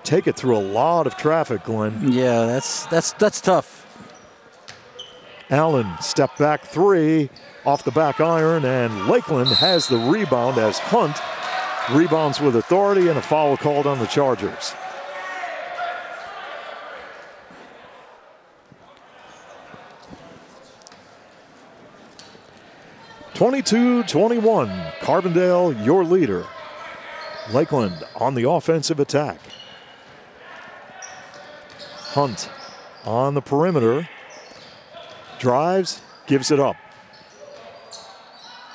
take it through a lot of traffic, Glenn. Yeah, that's tough. Allen, step back three off the back iron, and Lakeland has the rebound as Hunt rebounds with authority, and a foul called on the Chargers. (22-21), Carbondale, your leader. Lakeland on the offensive attack. Hunt on the perimeter. Drives, gives it up.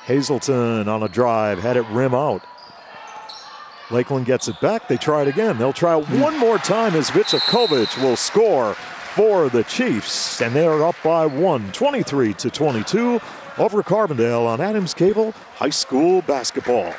Hazelton on a drive, had it rim out. Lakeland gets it back. They try it again. They'll try it one more time as Vicakovic will score for the Chiefs. And they're up by one, 23-22 over Carbondale on Adams Cable High School Basketball.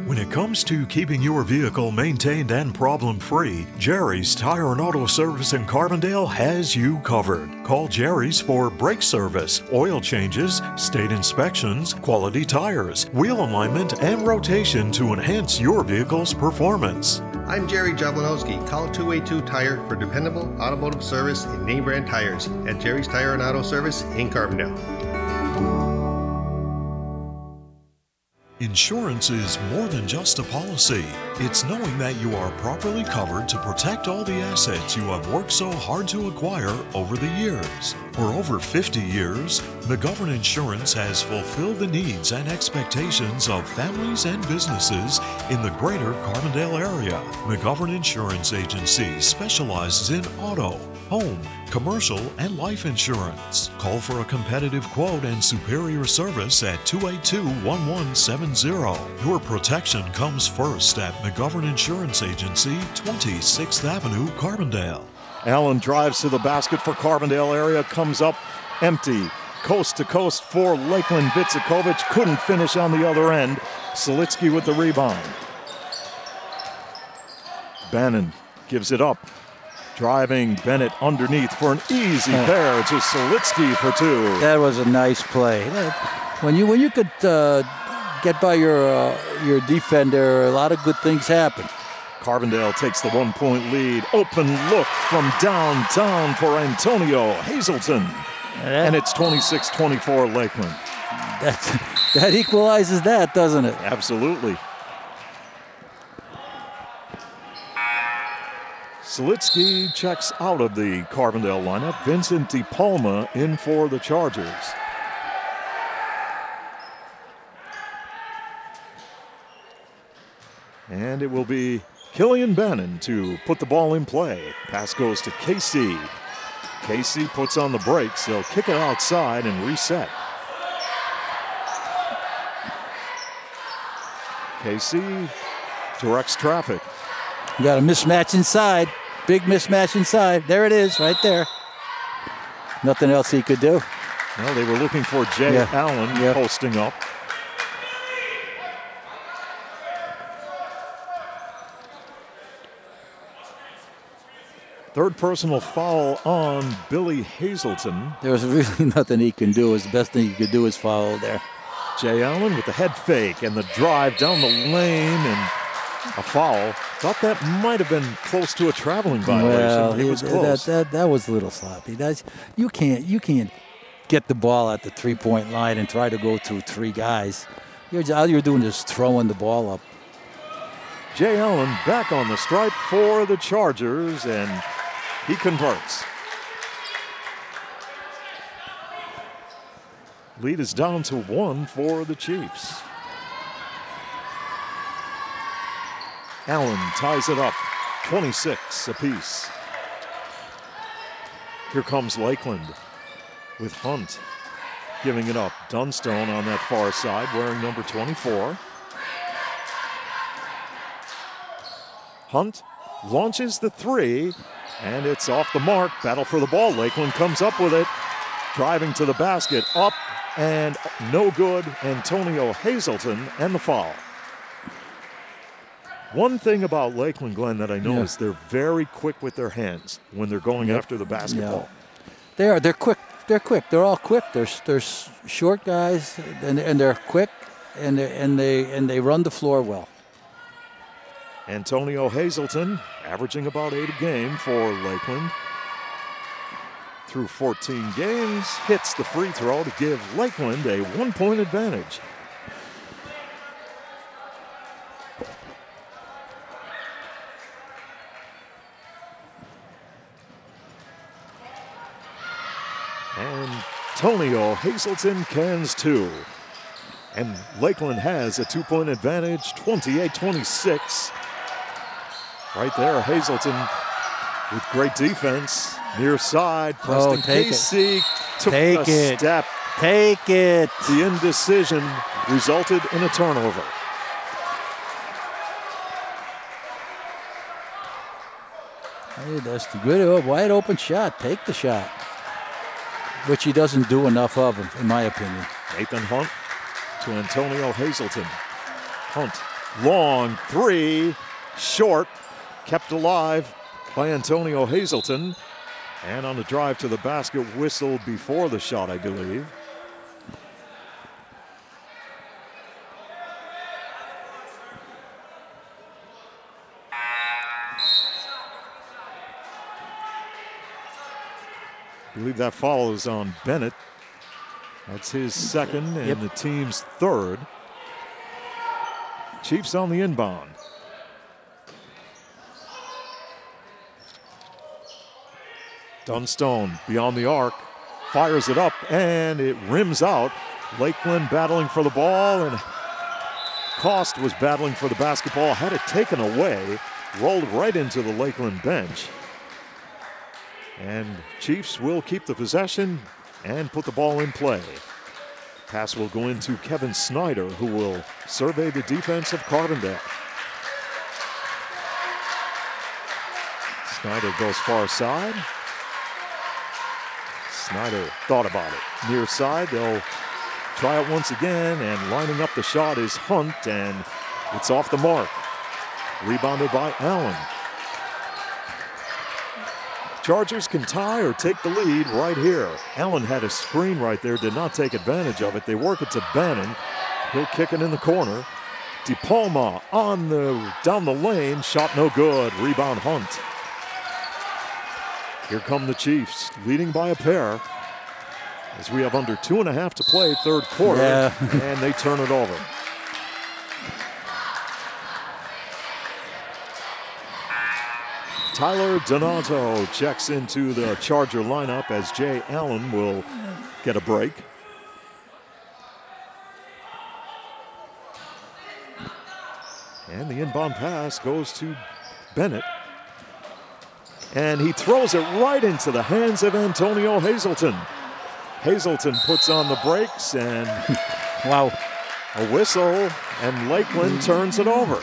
When it comes to keeping your vehicle maintained and problem-free, Jerry's Tire and Auto Service in Carbondale has you covered. Call Jerry's for brake service, oil changes, state inspections, quality tires, wheel alignment, and rotation to enhance your vehicle's performance. I'm Jerry Jablonowski. Call 282 Tire for dependable automotive service in name brand tires at Jerry's Tire and Auto Service in Carbondale. Insurance is more than just a policy. It's knowing that you are properly covered to protect all the assets you have worked so hard to acquire over the years. For over 50 years, McGovern Insurance has fulfilled the needs and expectations of families and businesses in the greater Carbondale area. McGovern Insurance Agency specializes in auto, home, commercial, and life insurance. Call for a competitive quote and superior service at 282-1170. Your protection comes first at McGovern Insurance Agency, 26th Avenue, Carbondale. Allen drives to the basket for Carbondale area, comes up empty. Coast to coast for Lakeland. Vicakovic couldn't finish on the other end. Selitsky with the rebound. Bannon gives it up. Driving Bennett underneath for an easy pair to Selitsky for two. That was a nice play. When you could get by your defender, a lot of good things happen. Carbondale takes the 1-point lead. Open look from downtown for Antonio Hazelton. And it's 26-24 Lakeland. That equalizes that, doesn't it? Absolutely. Selitsky checks out of the Carbondale lineup. Vincent DePalma in for the Chargers. And it will be Killian Bannon to put the ball in play. Pass goes to Casey. Casey puts on the brakes. They'll kick it outside and reset. Casey directs traffic. You got a mismatch inside. Big mismatch inside. There it is, right there. Nothing else he could do. Well, they were looking for Jay Allen posting up. Third personal foul on Billy Hazelton. There was really nothing he can do. The best thing he could do is foul there. Jay Allen with the head fake and the drive down the lane and a foul. Thought that might have been close to a traveling violation. Well, it was close. That was a little sloppy. You can't get the ball at the three-point line and try to go through three guys. All you're doing is throwing the ball up. Jay Allen back on the stripe for the Chargers, and he converts. Lead is down to 1 for the Chiefs. Allen ties it up, 26 apiece. Here comes Lakeland with Hunt giving it up. Dunstone on that far side wearing number 24. Hunt launches the three, and it's off the mark. Battle for the ball. Lakeland comes up with it. Driving to the basket, up and no good. Antonio Hazelton and the foul. One thing about Lakeland, Glenn, that I know is they're very quick with their hands when they're going after the basketball. They are. They're quick. They're quick. They're all quick. They're short guys, and they're quick, and they run the floor well. Antonio Hazelton averaging about 8 a game for Lakeland. Through 14 games, hits the free throw to give Lakeland a 1-point advantage. Antonio Hazelton cans 2. And Lakeland has a 2-point advantage, 28-26. Right there, Hazelton with great defense. Near side, Preston Casey took a step. Take it. The indecision resulted in a turnover. Hey, that's the good wide open shot. Take the shot, which he doesn't do enough of, in my opinion. Nathan Hunt to Antonio Hazelton. Hunt, long 3, short, kept alive by Antonio Hazelton. And on the drive to the basket, whistled before the shot, I believe. I believe that follows on Bennett. That's his second and the team's third. Chiefs on the inbound. Dunstone beyond the arc, fires it up, and it rims out. Lakeland battling for the ball, and Cost was battling for the basketball, had it taken away, rolled right into the Lakeland bench. And Chiefs will keep the possession and put the ball in play. Pass will go into Kevin Snyder, who will survey the defense of Carbondale. Snyder goes far side. Snyder thought about it. Near side, they'll try it once again, and lining up the shot is Hunt, and it's off the mark. Rebounded by Allen. Chargers can tie or take the lead right here. Allen had a screen right there, did not take advantage of it. They work it to Bannon. He'll kick it in the corner. DePalma down the lane, shot no good. Rebound Hunt. Here come the Chiefs, leading by a pair. As we have under 2.5 to play, third quarter, and they turn it over. Tyler Donato checks into the Charger lineup as Jay Allen will get a break. And the inbound pass goes to Bennett. And he throws it right into the hands of Antonio Hazelton. Hazelton puts on the brakes, and wow, a whistle, and Lakeland turns it over.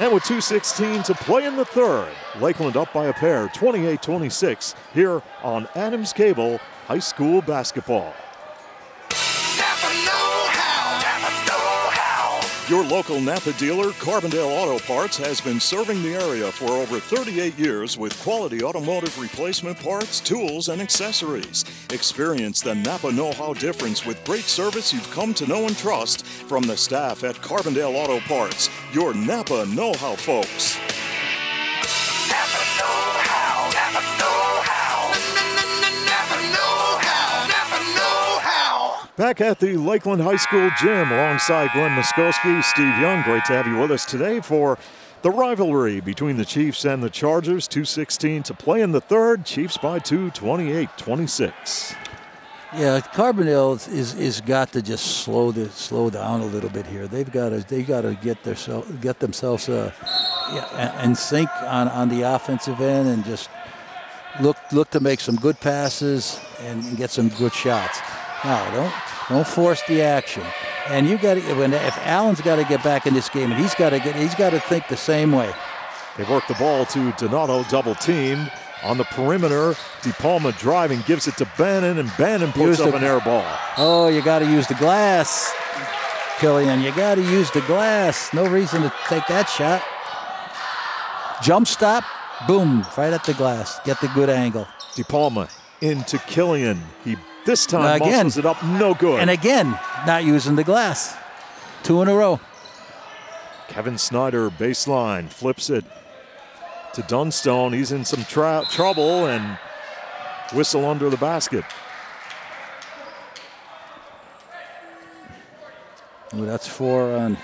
And with 2:16 to play in the third, Lakeland up by a pair, 28-26, here on Adams Cable High School Basketball. Your local Napa dealer, Carbondale Auto Parts, has been serving the area for over 38 years with quality automotive replacement parts, tools, and accessories. Experience the Napa know-how difference with great service you've come to know and trust from the staff at Carbondale Auto Parts. Your Napa know-how folks. Napa know-how. Napa know-how. Napa know-how. Napa know-how. Back at the Lakeland High School gym alongside Glenn Muskowski, Steve Young. Great to have you with us today for the rivalry between the Chiefs and the Chargers. 2:16 to play in the third. Chiefs by 2, 28-26. Yeah, Carbondale is got to just slow down a little bit here. They got to get themselves in sync on the offensive end and just look to make some good passes and get some good shots. Now, don't force the action. And you got if Allen's got to get back in this game, and he's got to think the same way. They work the ball to Donato, double teamed on the perimeter. DePalma driving, gives it to Bannon, and Bannon puts up an air ball. Oh, you got to use the glass, Killian. You got to use the glass. No reason to take that shot. Jump stop, boom, right at the glass. Get the good angle. DePalma into Killian. He this time muscles it up, no good. And again, not using the glass. 2 in a row. Kevin Snyder, baseline, flips it to Dunstone. He's in some trouble, and whistle under the basket. Ooh, that's 4 on.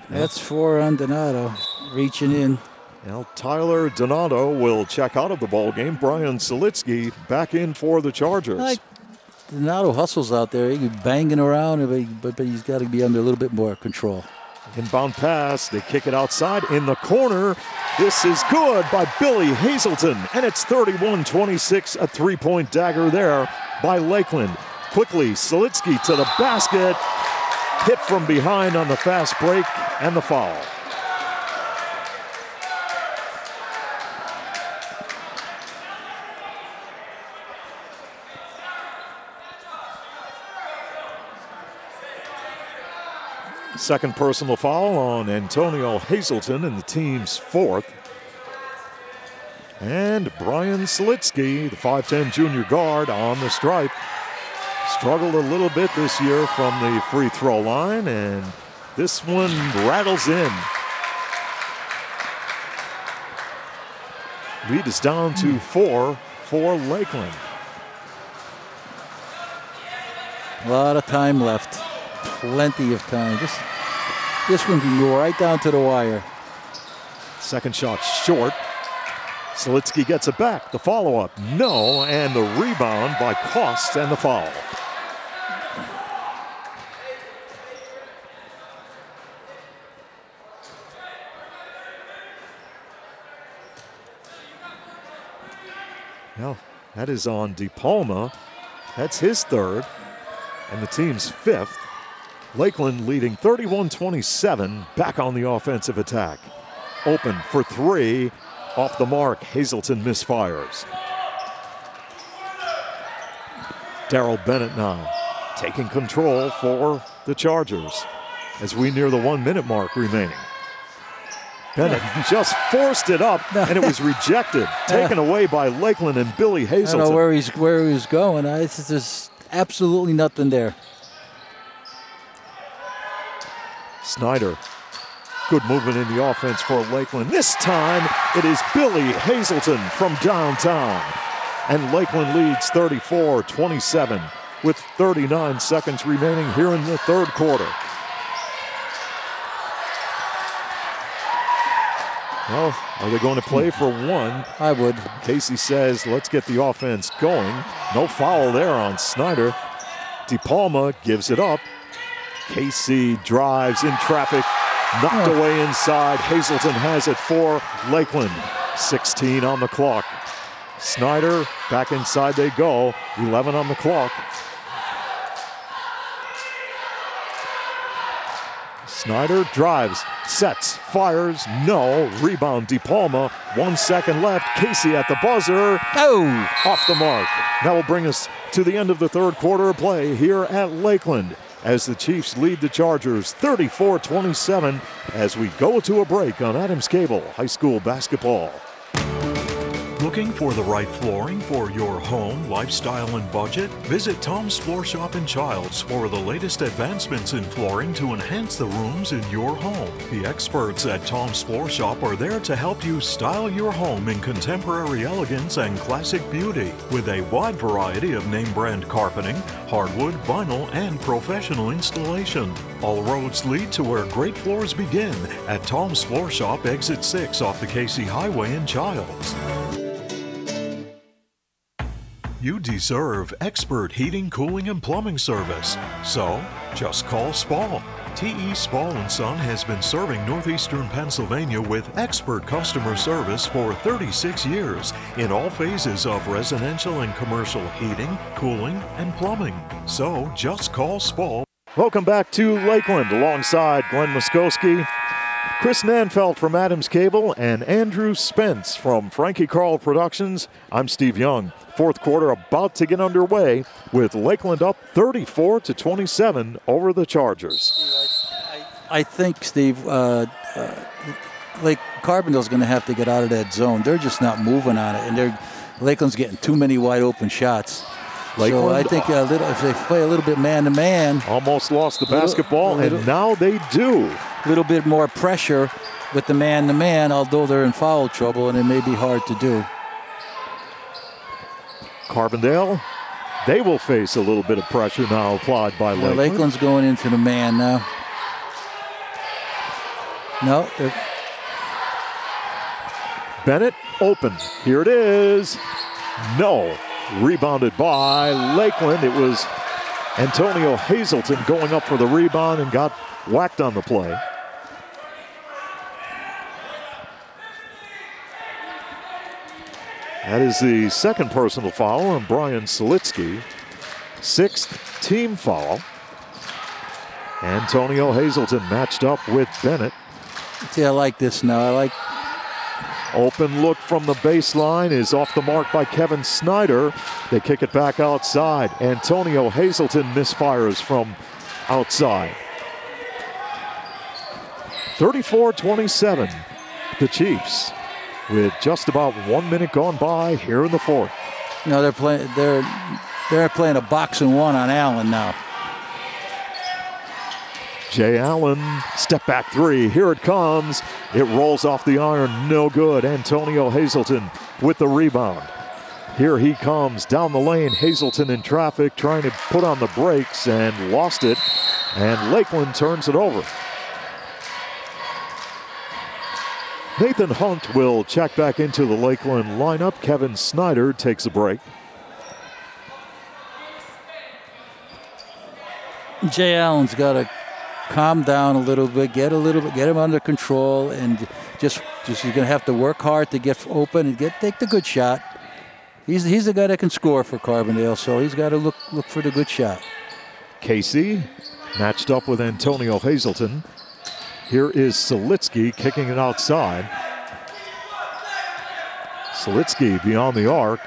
That's 4 on Donato, reaching in. Now Tyler Donato will check out of the ball game. Brian Selitsky back in for the Chargers. Donato hustles out there. He's banging around, but he's got to be under a little bit more control. Inbound pass. They kick it outside in the corner. This is good by Billy Hazelton, and it's 31-26. A three-point dagger there by Lakeland. Quickly, Selitsky to the basket. Hit from behind on the fast break and the foul. Second personal foul on Antonio Hazelton in the team's 4th. And Brian Selitsky, the 5'10 junior guard, on the stripe. Struggled a little bit this year from the free throw line, and this one rattles in. Lead is down to 4 for Lakeland. A lot of time left. Plenty of time. This one can go right down to the wire. Second shot short. Selitsky gets it back. The follow-up, no, and the rebound by Cost and the foul. Well, that is on DePalma. That's his 3rd, and the team's 5th. Lakeland leading 31-27, back on the offensive attack. Open for 3, off the mark, Hazelton misfires. Darrell Bennett now taking control for the Chargers as we near the 1 minute mark remaining. Bennett just forced it up, and it was rejected, taken away by Lakeland and Billy Hazelton. I don't know where he was going. There's absolutely nothing there. Snyder, good movement in the offense for Lakeland. This time it is Billy Hazelton from downtown. And Lakeland leads 34-27 with 39 seconds remaining here in the 3rd quarter. Well, are they going to play for 1? I would. Casey says, let's get the offense going. No foul there on Snyder. DePalma gives it up. Casey drives in traffic, knocked away inside. Hazelton has it for Lakeland. 16 on the clock. Snyder, back inside they go. 11 on the clock. Snyder drives, sets, fires, no. Rebound, DePalma. 1 second left. Casey at the buzzer. Oh! Off the mark. That will bring us to the end of the 3rd quarter of play here at Lakeland, as the Chiefs lead the Chargers 34-27 as we go to a break on Adams Cable High School Basketball. Looking for the right flooring for your home, lifestyle, and budget? Visit Tom's Floor Shop in Childs for the latest advancements in flooring to enhance the rooms in your home. The experts at Tom's Floor Shop are there to help you style your home in contemporary elegance and classic beauty with a wide variety of name brand carpeting, hardwood, vinyl, and professional installation. All roads lead to where great floors begin at Tom's Floor Shop, exit 6 off the Casey Highway in Childs. You deserve expert heating, cooling, and plumbing service. So, just call Spall. T.E. Spall & Son has been serving northeastern Pennsylvania with expert customer service for 36 years in all phases of residential and commercial heating, cooling, and plumbing. So, just call Spall. Welcome back to Lakeland alongside Glenn Muskowski, Chris Nanfeld from Adams Cable, and Andrew Spence from Frankie Carl Productions. I'm Steve Young. 4th quarter about to get underway with Lakeland up 34-27 over the Chargers. I think, Steve, Carbondale's going to have to get out of that zone. They're just not moving on it, and Lakeland's getting too many wide open shots. Lakeland, so I think if they play a little bit man-to-man. Almost lost the basketball, and now they do. little bit more pressure with the man-to-man, although they're in foul trouble, and it may be hard to do. Carbondale, they will face a little bit of pressure now applied by Lakeland. Lakeland's going into the man now. No. Bennett open. Here it is. No. Rebounded by Lakeland. It was Antonio Hazelton going up for the rebound and got whacked on the play. That is the second personal foul on Brian Selitsky. 6th team foul. Antonio Hazelton matched up with Bennett. See, I like this now. Open look from the baseline is off the mark by Kevin Snyder. They kick it back outside. Antonio Hazelton misfires from outside. 34-27, the Chiefs, with just about 1 minute gone by here in the fourth. No, they're playing a box and one on Allen now. Jay Allen, step back three. Here it comes. It rolls off the iron. No good. Antonio Hazelton with the rebound. Here he comes down the lane. Hazelton in traffic trying to put on the brakes and lost it. And Lakeland turns it over. Nathan Hunt will check back into the Lakeland lineup. Kevin Snyder takes a break. Jay Allen's got to calm down a little bit, get him under control, and just he's going to have to work hard to get open and take the good shot. He's the guy that can score for Carbondale, so he's got to look for the good shot. Casey matched up with Antonio Hazelton. Here is Selitsky kicking it outside. Selitsky beyond the arc.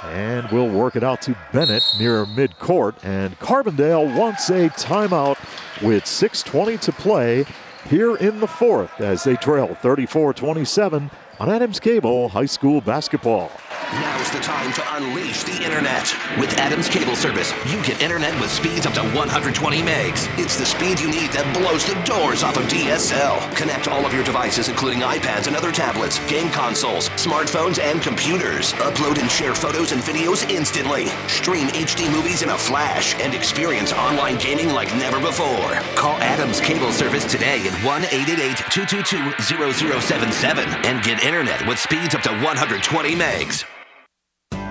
And we'll work it out to Bennett near midcourt. And Carbondale wants a timeout with 6:20 to play here in the fourth as they trail 34-27 on Adams Cable High School basketball. Now's the time to unleash the internet. With Adams Cable Service, you get internet with speeds up to 120 megs. It's the speed you need that blows the doors off of DSL. Connect all of your devices, including iPads and other tablets, game consoles, smartphones, and computers. Upload and share photos and videos instantly. Stream HD movies in a flash and experience online gaming like never before. Call Adams Cable Service today at 1-888-222-0077 and get internet with speeds up to 120 megs.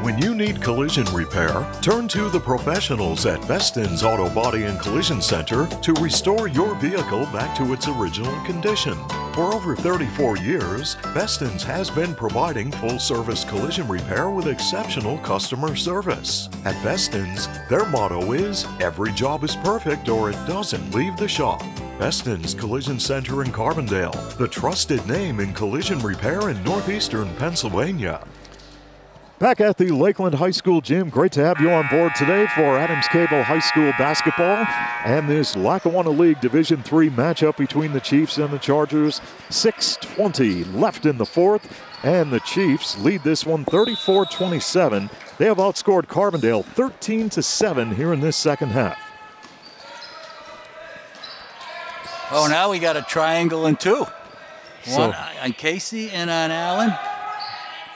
When you need collision repair, turn to the professionals at Beston's Auto Body and Collision Center to restore your vehicle back to its original condition. For over 34 years, Beston's has been providing full-service collision repair with exceptional customer service. At Beston's, their motto is, every job is perfect or it doesn't leave the shop. Beston's Collision Center in Carbondale, the trusted name in collision repair in northeastern Pennsylvania. Back at the Lakeland High School gym, great to have you on board today for Adams Cable High School basketball and this Lackawanna League Division III matchup between the Chiefs and the Chargers. 6:20 left in the fourth, and the Chiefs lead this one 34-27. They have outscored Carbondale 13-7 here in this second half. Oh, now we got a triangle and two. So, one on Casey and on Allen.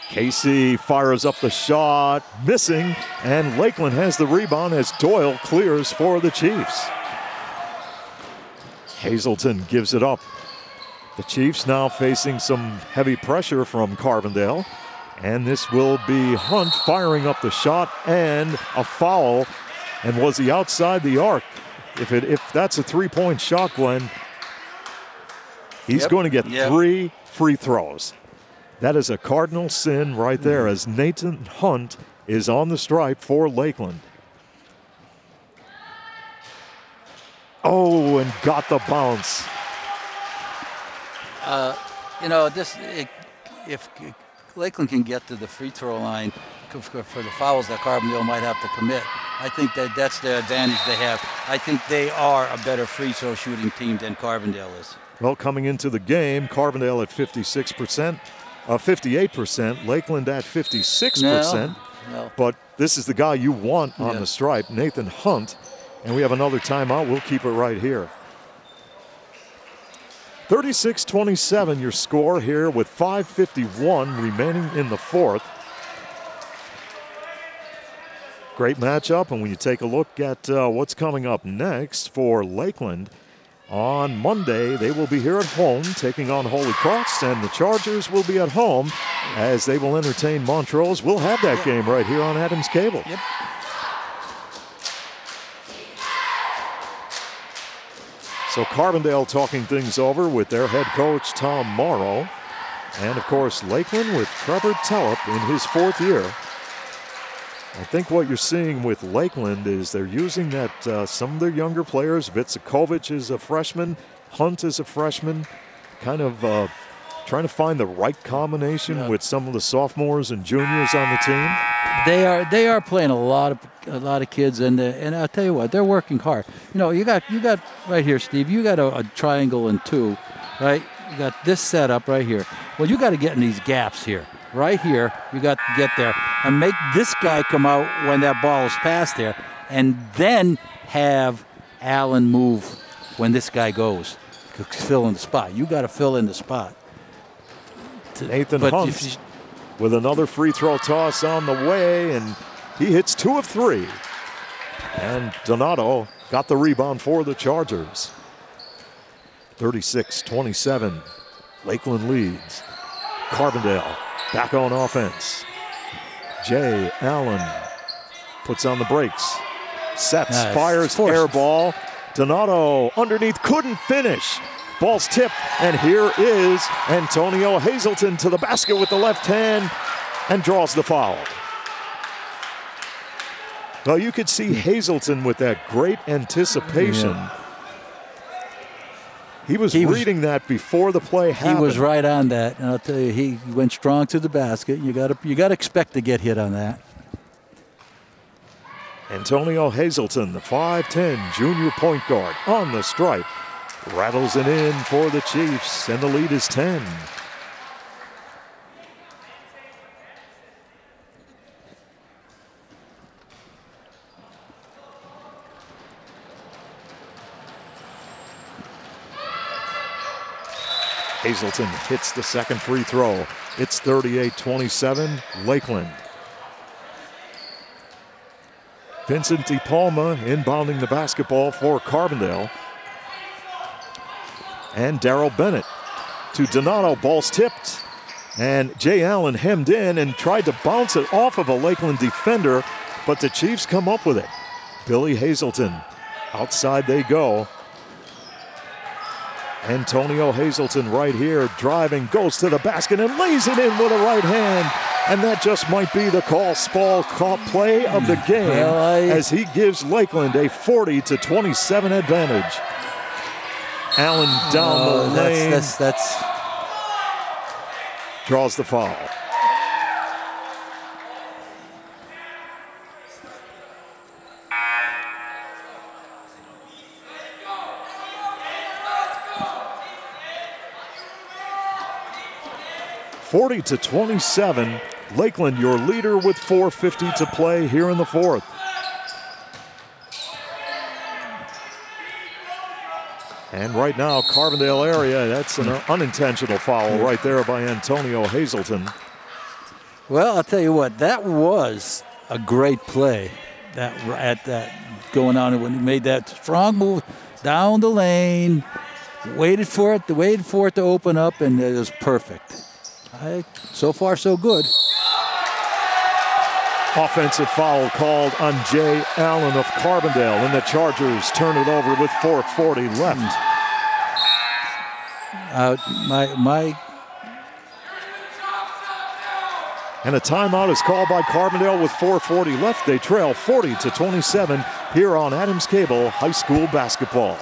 Casey fires up the shot, missing, and Lakeland has the rebound as Doyle clears for the Chiefs. Hazelton gives it up. The Chiefs now facing some heavy pressure from Carbondale, and this will be Hunt firing up the shot and a foul. And was he outside the arc? If that's a three-point shot, Glenn, he's going to get 3 free throws. That is a cardinal sin right there as Nathan Hunt is on the stripe for Lakeland. Oh, and got the bounce. If Lakeland can get to the free throw line for the fouls that Carbondale might have to commit, I think that's the advantage they have. I think they are a better free throw shooting team than Carbondale is. Well, coming into the game, Carbondale at 58%, Lakeland at 56%. No. But this is the guy you want on the stripe, Nathan Hunt. And we have another timeout. We'll keep it right here. 36-27 your score here with 5:51 remaining in the fourth. Great matchup, and when you take a look at what's coming up next for Lakeland, on Monday they will be here at home taking on Holy Cross, and the Chargers will be at home as they will entertain Montrose. We'll have that game right here on Adams Cable. Yep. So Carbondale talking things over with their head coach, Tom Morrow. And, of course, Lakeland with Trevor Tellep in his fourth year. I think what you're seeing with Lakeland is they're using that some of their younger players, Vitsakovic is a freshman, Hunt is a freshman, kind of trying to find the right combination with some of the sophomores and juniors on the team. They are playing a lot of kids, and I'll tell you what, they're working hard. You know, you got right here, Steve. You got a triangle and two, right? You got this set up right here. Well, you got to get in these gaps here, right here. You got to get there and make this guy come out when that ball is passed there, and then have Allen move when this guy goes to fill in the spot. You got to fill in the spot. Nathan Hunt with another free throw toss on the way, and he hits 2 of 3. And Donato got the rebound for the Chargers. 36-27, Lakeland leads. Carbondale back on offense. Jay Allen puts on the brakes. Sets, fires, air ball. Donato underneath, couldn't finish. Ball's tipped, and here is Antonio Hazelton to the basket with the left hand and draws the foul. Well, you could see Hazelton with that great anticipation. Yeah. He was reading that before the play happened. He was right on that, and I'll tell you, he went strong to the basket. You got to expect to get hit on that. Antonio Hazelton, the 5'10 junior point guard, on the stripe. Rattles it in for the Chiefs, and the lead is 10. Hazelton hits the second free throw. It's 38-27, Lakeland. Vincent DePalma inbounding the basketball for Carbondale. And Darrell Bennett to Donato, ball's tipped. And Jay Allen hemmed in and tried to bounce it off of a Lakeland defender, but the Chiefs come up with it. Billy Hazelton, outside they go. Antonio Hazelton right here, driving, goes to the basket and lays it in with a right hand. And that just might be the play of the game as he gives Lakeland a 40-27 advantage. Allen down the lane. That's draws the foul. (40-27), Lakeland, your leader with 4:50 to play here in the fourth. And right now, Carbondale area, that's an unintentional foul right there by Antonio Hazelton. Well, I'll tell you what, that was a great play. That going on when he made that strong move down the lane, waited for it to open up, and it was perfect. So far, so good. Offensive foul called on Jay Allen of Carbondale, and the Chargers turn it over with 4:40 left. And a timeout is called by Carbondale with 4:40 left. They trail 40-27 here on Adams Cable High School Basketball.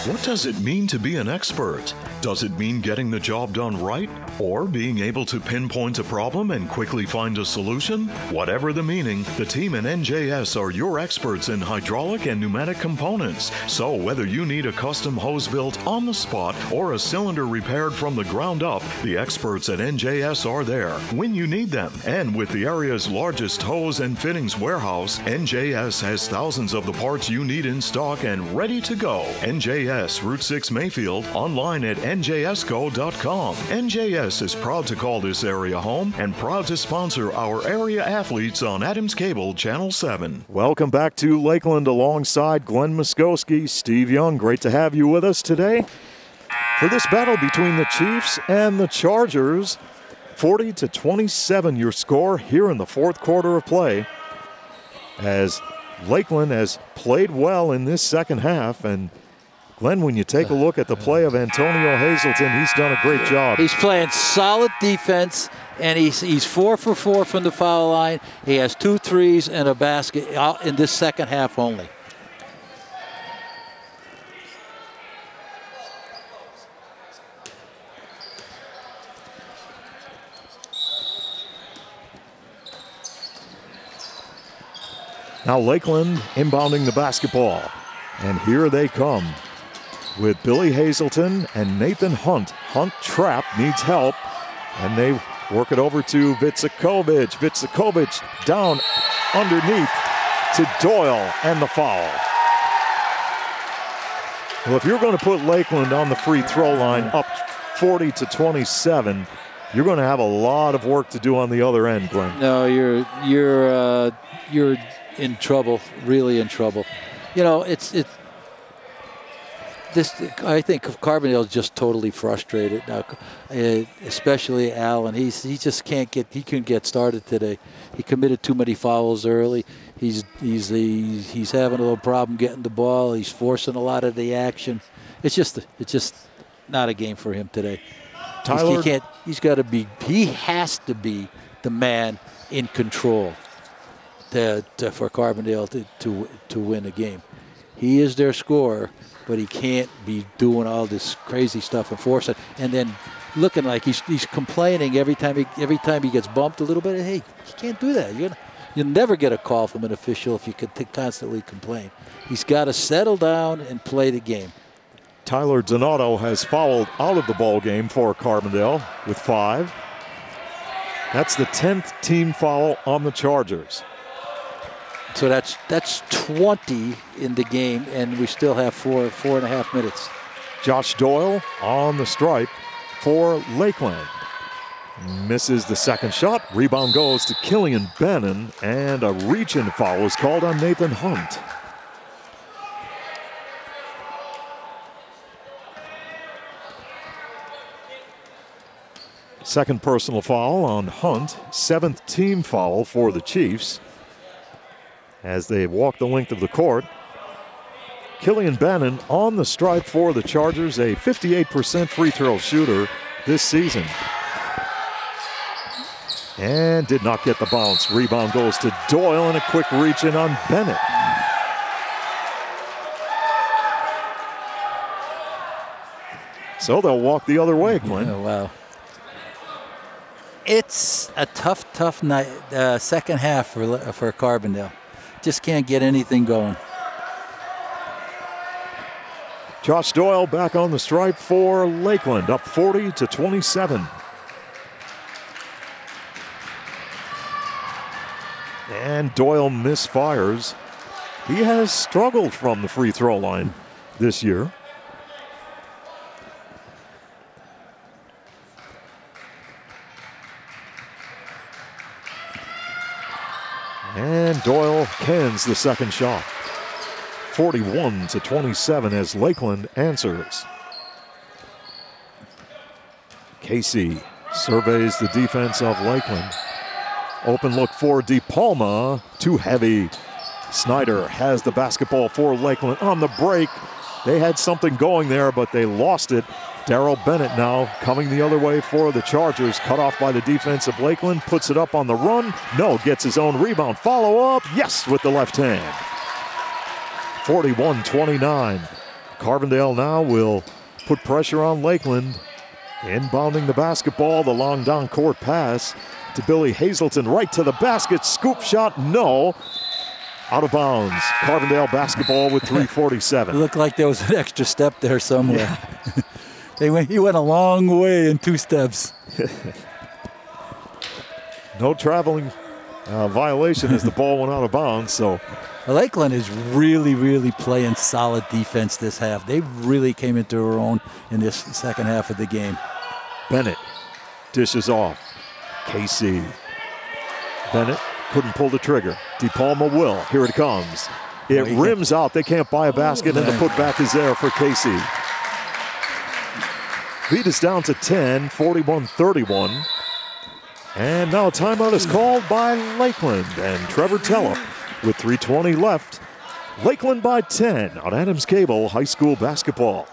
What does it mean to be an expert? Does it mean getting the job done right? Or being able to pinpoint a problem and quickly find a solution? Whatever the meaning, the team in NJS are your experts in hydraulic and pneumatic components. So whether you need a custom hose built on the spot or a cylinder repaired from the ground up, the experts at NJS are there when you need them. And with the area's largest hose and fittings warehouse, NJS has thousands of the parts you need in stock and ready to go. NJS NJS Route 6 Mayfield, online at njsco.com. NJS is proud to call this area home and proud to sponsor our area athletes on Adams Cable Channel 7. Welcome back to Lakeland alongside Glenn Muskowski. Steve Young, great to have you with us today for this battle between the Chiefs and the Chargers. 40-27 your score here in the fourth quarter of play, as Lakeland has played well in this second half. And Glenn, when you take a look at the play of Antonio Hazelton, he's done a great job. He's playing solid defense, and he's 4 for 4 from the foul line. He has 2 threes and a basket in this second half only. Now Lakeland inbounding the basketball. And here they come with Billy Hazelton and Nathan Hunt. Hunt trapped, needs help, and they work it over to Vitsakovic. Vitsakovic down underneath to Doyle, and the foul. Well, if you're going to put Lakeland on the free throw line up 40-27, you're going to have a lot of work to do on the other end, Glenn. No, you're in trouble, really in trouble. You know, I think Carbondale is just totally frustrated now, especially Allen. He just couldn't get started today. He committed too many fouls early. He's having a little problem getting the ball. He's forcing a lot of the action. It's just not a game for him today. Tyler, he has to be the man in control for Carbondale to win a game. He is their scorer, but he can't be doing all this crazy stuff and forcing, and then looking like he's complaining every time he gets bumped a little bit. Hey, you can't do that. You'll never get a call from an official if you constantly complain. He's got to settle down and play the game. Tyler Donato has fouled out of the ball game for Carbondale with 5. That's the 10th team foul on the Chargers. So that's 20 in the game, and we still have 4.5 minutes. Josh Doyle on the stripe for Lakeland. Misses the second shot. Rebound goes to Killian Bannon, and a reach-in foul is called on Nathan Hunt. Second personal foul on Hunt. 7th team foul for the Chiefs as they walk the length of the court. Killian Bannon on the stripe for the Chargers, a 58% free throw shooter this season. And did not get the bounce. Rebound goes to Doyle, and a quick reach in on Bennett. So they'll walk the other way, Glenn. Oh, wow. It's a tough night, second half for Carbondale. Just can't get anything going. Josh Doyle back on the stripe for Lakeland, up 40-27. And Doyle misfires. He has struggled from the free throw line this year. And Doyle cans the second shot. 41-27 as Lakeland answers. Casey surveys the defense of Lakeland. Open look for DePalma, too heavy. Snyder has the basketball for Lakeland on the break. They had something going there, but they lost it. Darrell Bennett now coming the other way for the Chargers. Cut off by the defense of Lakeland. Puts it up on the run. No, gets his own rebound. Follow up. Yes, with the left hand. 41-29. Carbondale now will put pressure on Lakeland. Inbounding the basketball. The long down court pass to Billy Hazelton. Right to the basket. Scoop shot. No. Out of bounds. Carbondale basketball with 3:47. It looked like there was an extra step there somewhere. Yeah. He went a long way in 2 steps. No traveling violation as the ball went out of bounds. So Lakeland is really, really playing solid defense this half. They really came into their own in this second half of the game. Bennett dishes off. KC. Bennett couldn't pull the trigger. DePalma will. Here it comes. It rims out. They can't buy a basket, and the putback is there for KC. Lead is down to 10, 41-31. And now a timeout is called by Lakeland and Trevor Tellup with 3:20 left. Lakeland by 10 on Adams Cable High School Basketball.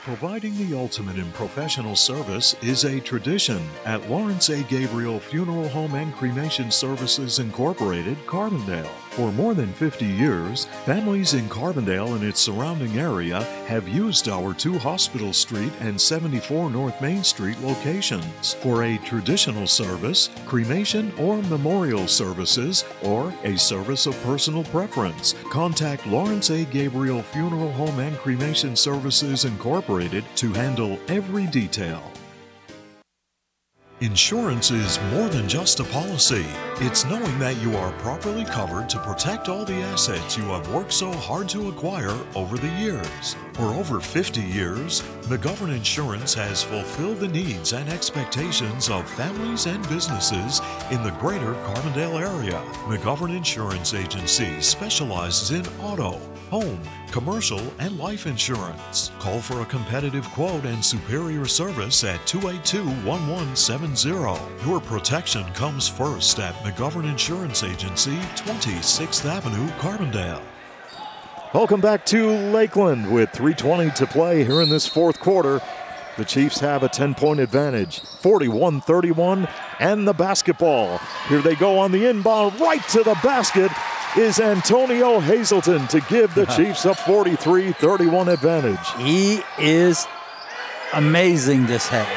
Providing the ultimate in professional service is a tradition at Lawrence A. Gabriel Funeral Home and Cremation Services Incorporated, Carbondale. For more than 50 years, families in Carbondale and its surrounding area have used our 2 Hospital Street and 74 North Main Street locations for a traditional service, cremation or memorial services, or a service of personal preference. Contact Lawrence A. Gabriel Funeral Home and Cremation Services Incorporated to handle every detail. Insurance is more than just a policy. It's knowing that you are properly covered to protect all the assets you have worked so hard to acquire over the years. For over 50 years, McGovern Insurance has fulfilled the needs and expectations of families and businesses in the greater Carbondale area. McGovern Insurance Agency specializes in auto, home, commercial, and life insurance. Call for a competitive quote and superior service at 282-1170. Your protection comes first at McGovern Insurance Agency, 26th Avenue, Carbondale. Welcome back to Lakeland with 3:20 to play here in this fourth quarter. The Chiefs have a 10-point advantage, 41-31, and the basketball. Here they go on the inbound, right to the basket is Antonio Hazelton to give the Chiefs a 43-31 advantage. He is amazing this half.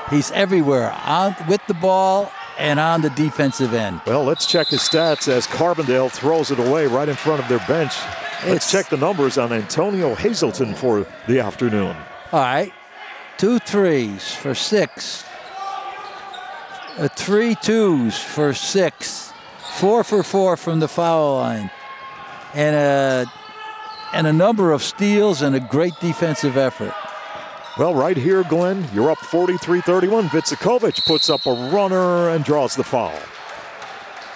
He's everywhere, with the ball and on the defensive end. Well, let's check his stats as Carbondale throws it away right in front of their bench. Let's check the numbers on Antonio Hazelton for the afternoon. All right, 2 threes for 6, 3 twos for 6, 4 for 4 from the foul line, and a number of steals and a great defensive effort. Well, right here, Glenn, you're up 43-31. Vicikovic puts up a runner and draws the foul.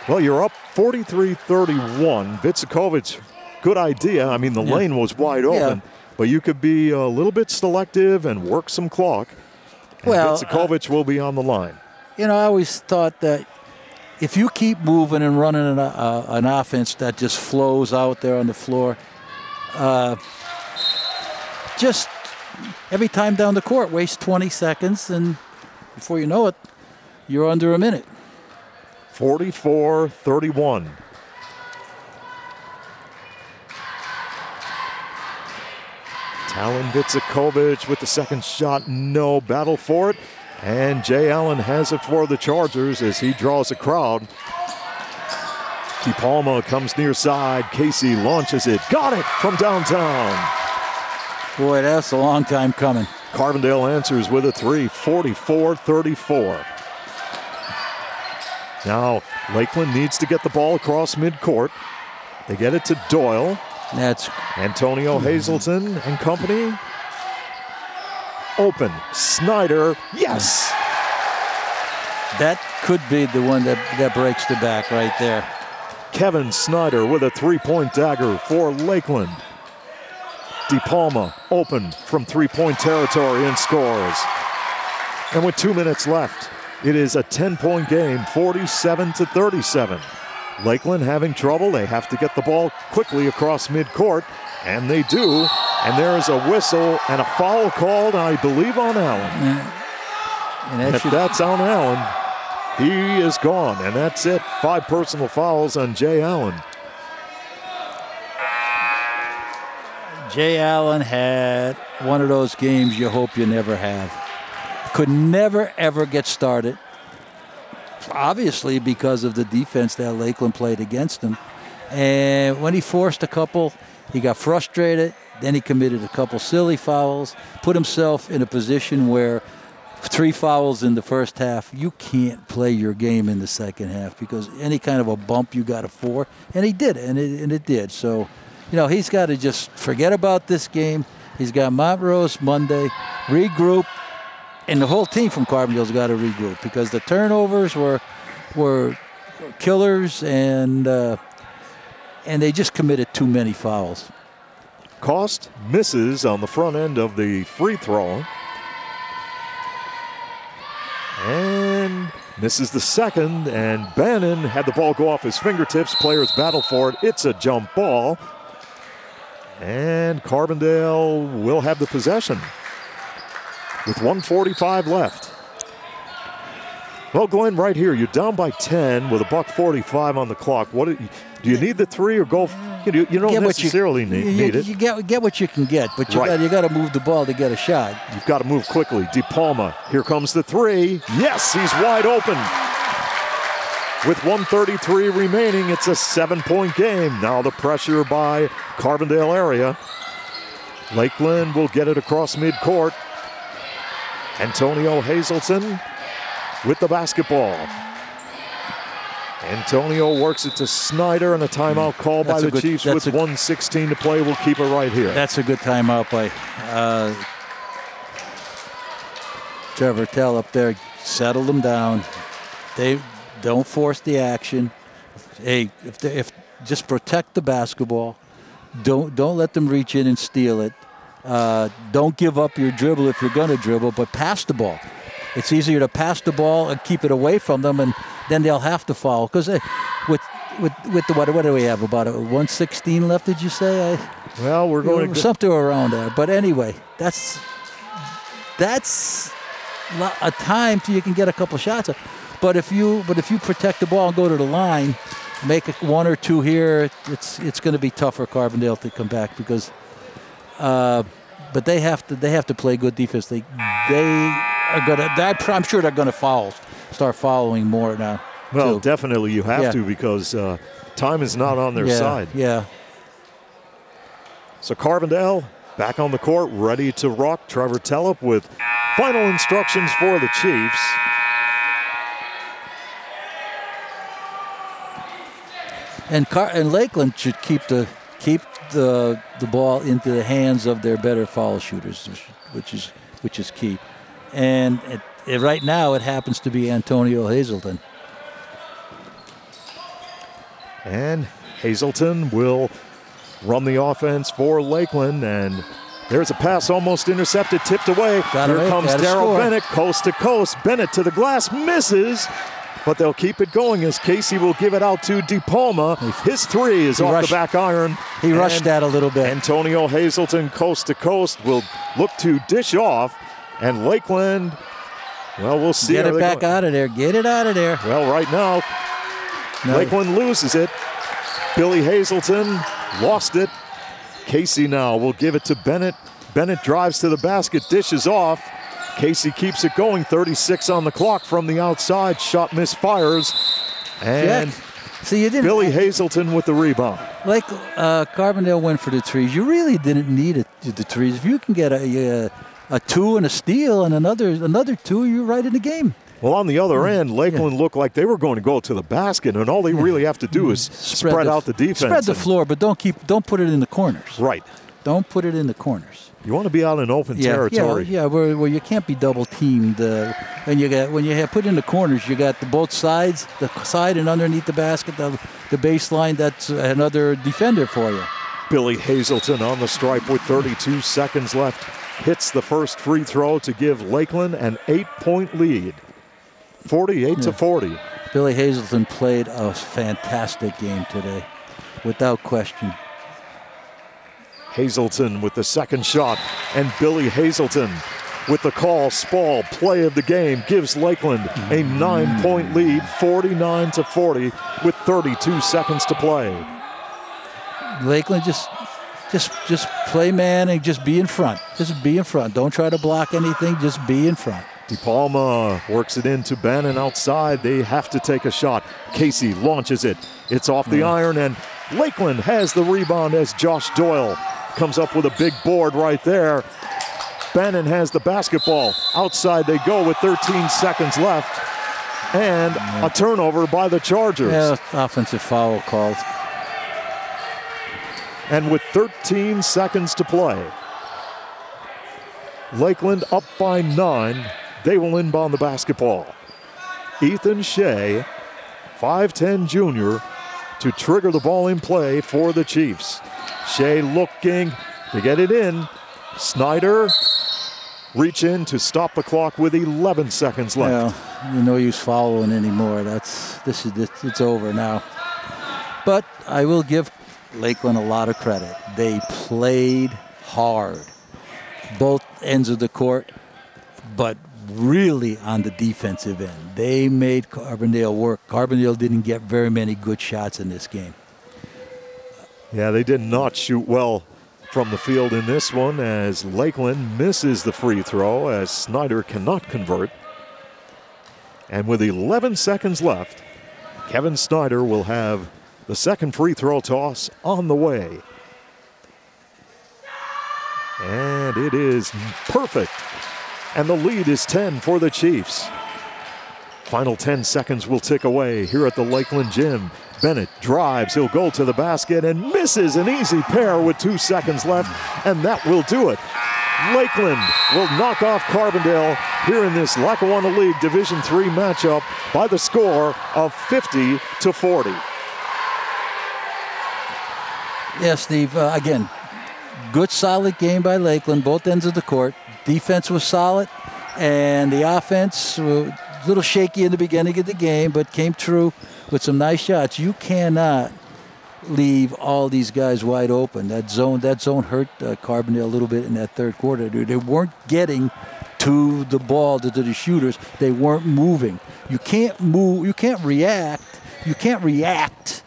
Well, you're up 43-31. Vicikovic, good idea. I mean, the lane was wide open, but you could be a little bit selective and work some clock. And Vicikovic will be on the line. You know, I always thought that if you keep moving and running an offense that just flows out there on the floor, just every time down the court, waste 20 seconds, and before you know it, you're under a minute. 44-31. Talon Vicikovic with the second shot, no battle for it. And Jay Allen has it for the Chargers as he draws a crowd. DePalma comes near side. Casey launches it. Got it from downtown. Boy, that's a long time coming. Carbondale answers with a 3, 44-34. Now, Lakeland needs to get the ball across midcourt. They get it to Doyle. That's Antonio Hazelton and company. Open. Snyder. Yes! That could be the one that breaks the back right there. Kevin Snyder with a three-point dagger for Lakeland. DePalma open from three-point territory and scores. And with 2 minutes left, it is a 10-point game, 47-37. Lakeland having trouble. They have to get the ball quickly across midcourt, and they do. And there is a whistle and a foul called, I believe, on Allen. And if that's on Allen, he is gone, and that's it. 5 personal fouls on Jay Allen. Jay Allen had one of those games you hope you never have. Could never, ever get started. Obviously because of the defense that Lakeland played against him. And when he forced a couple, he got frustrated. Then he committed a couple silly fouls, put himself in a position where 3 fouls in the first half, you can't play your game in the second half because any kind of a bump you got a 4, and he did, and it did. So, he's got to just forget about this game. He's got Montrose Monday, regroup, and the whole team from Carbondale's got to regroup because the turnovers were killers, and they just committed too many fouls. Cost misses on the front end of the free throw. And misses the second, and Bannon had the ball go off his fingertips. Players battle for it. It's a jump ball. And Carbondale will have the possession with 1:45 left. Well, Glenn, right here, you're down by 10 with $1:45 on the clock. What do you need the 3 or go? You don't necessarily need it. You get what you can get, but you got to move the ball to get a shot. You've got to move quickly. DePalma, here comes the 3. Yes, he's wide open. With 1:33 remaining, it's a 7-point game. Now the pressure by Carbondale area. Lakeland will get it across midcourt. Antonio Hazelton with the basketball. Antonio works it to Snyder, and a timeout call by the Chiefs with 1:16 to play. We'll keep it right here. That's a good timeout by Trevor Tell up there. Settle them down. They don't force the action. Hey, if just protect the basketball. Don't let them reach in and steal it. Don't give up your dribble if you're going to dribble, but pass the ball. It's easier to pass the ball and keep it away from them, and then they'll have to foul. Because with the what do we have, about 1:16 left, did you say? Well, we're going to something around there. But anyway, that's a time till you can get a couple shots. But if you protect the ball and go to the line, make it 1 or 2 here, it's going to be tough for Carbondale to come back because. But they have to play good defense. They are gonna. I'm sure they're going to start following more now. Well, too. Definitely you have to because time is not on their side. Yeah. So Carbondale back on the court, ready to rock. Trevor Tellup with final instructions for the Chiefs. And Lakeland should keep the ball into the hands of their better foul shooters, which is key. And right now it happens to be Antonio Hazelton. And Hazelton will run the offense for Lakeland, and there's a pass almost intercepted, tipped away. Here comes Darrell Bennett, coast to coast. Bennett to the glass, misses. But they'll keep it going as Casey will give it out to DePalma. His 3 is off the back iron. He rushed that a little bit. Antonio Hazelton, coast to coast, will look to dish off. And Lakeland, well, we'll see. Get it back out of there. Get it out of there. Well, right now, Lakeland loses it. Billy Hazelton lost it. Casey now will give it to Bennett. Bennett drives to the basket, dishes off. Casey keeps it going, 36 on the clock from the outside. Shot misfires. And Billy Hazelton with the rebound. Like Carbondale went for the threes. You really didn't need the threes. If you can get a 2 and a steal and another 2, you're right in the game. Well, on the other end, Lakeland looked like they were going to go to the basket, and all they really have to do is spread out the defense. Spread the floor, but don't put it in the corners. Right. Don't put it in the corners. You want to be out in open territory. Where you can't be double teamed. When you have put in the corners, you got both sides, the side and underneath the basket, the baseline. That's another defender for you. Billy Hazelton on the stripe with 32 seconds left. Hits the first free throw to give Lakeland an 8-point lead. 48-40. Billy Hazelton played a fantastic game today, without question. Hazelton with the second shot, and Billy Hazelton with the call. Spall, play of the game, gives Lakeland a 9-point lead, 49-40, with 32 seconds to play. Lakeland just play man and just be in front. Just be in front. Don't try to block anything. Just be in front. DePalma works it into Bannon outside. They have to take a shot. Casey launches it. It's off the iron, and Lakeland has the rebound as Josh Doyle comes up with a big board right there. Bannon has the basketball. Outside they go with 13 seconds left. And a turnover by the Chargers. Yeah, offensive foul called. And with 13 seconds to play, Lakeland up by 9. They will inbound the basketball. Ethan Shea, 5'10 junior, to trigger the ball in play for the Chiefs. Shea looking to get it in. Snyder reach in to stop the clock with 11 seconds left. Yeah, no use following anymore. It's over now. But I will give Lakeland a lot of credit. They played hard, both ends of the court, but really on the defensive end. They made Carbondale work. Carbondale didn't get very many good shots in this game. Yeah, they did not shoot well from the field in this one as Lakeland misses the free throw as Snyder cannot convert. And with 11 seconds left, Kevin Snyder will have the second free throw toss on the way. And it is perfect. And the lead is 10 for the Chiefs. Final 10 seconds will tick away here at the Lakeland gym. Bennett drives, he'll go to the basket and misses an easy pair with 2 seconds left, and that will do it. Lakeland will knock off Carbondale here in this Lackawanna League Division III matchup by the score of 50-40. Yeah, Steve, again, good solid game by Lakeland, both ends of the court. Defense was solid, and the offense was a little shaky in the beginning of the game, but came through with some nice shots. You cannot leave all these guys wide open. That zone hurt Carbondale a little bit in that third quarter. They weren't getting to the ball, to the shooters. They weren't moving. You can't move. You can't react. You can't react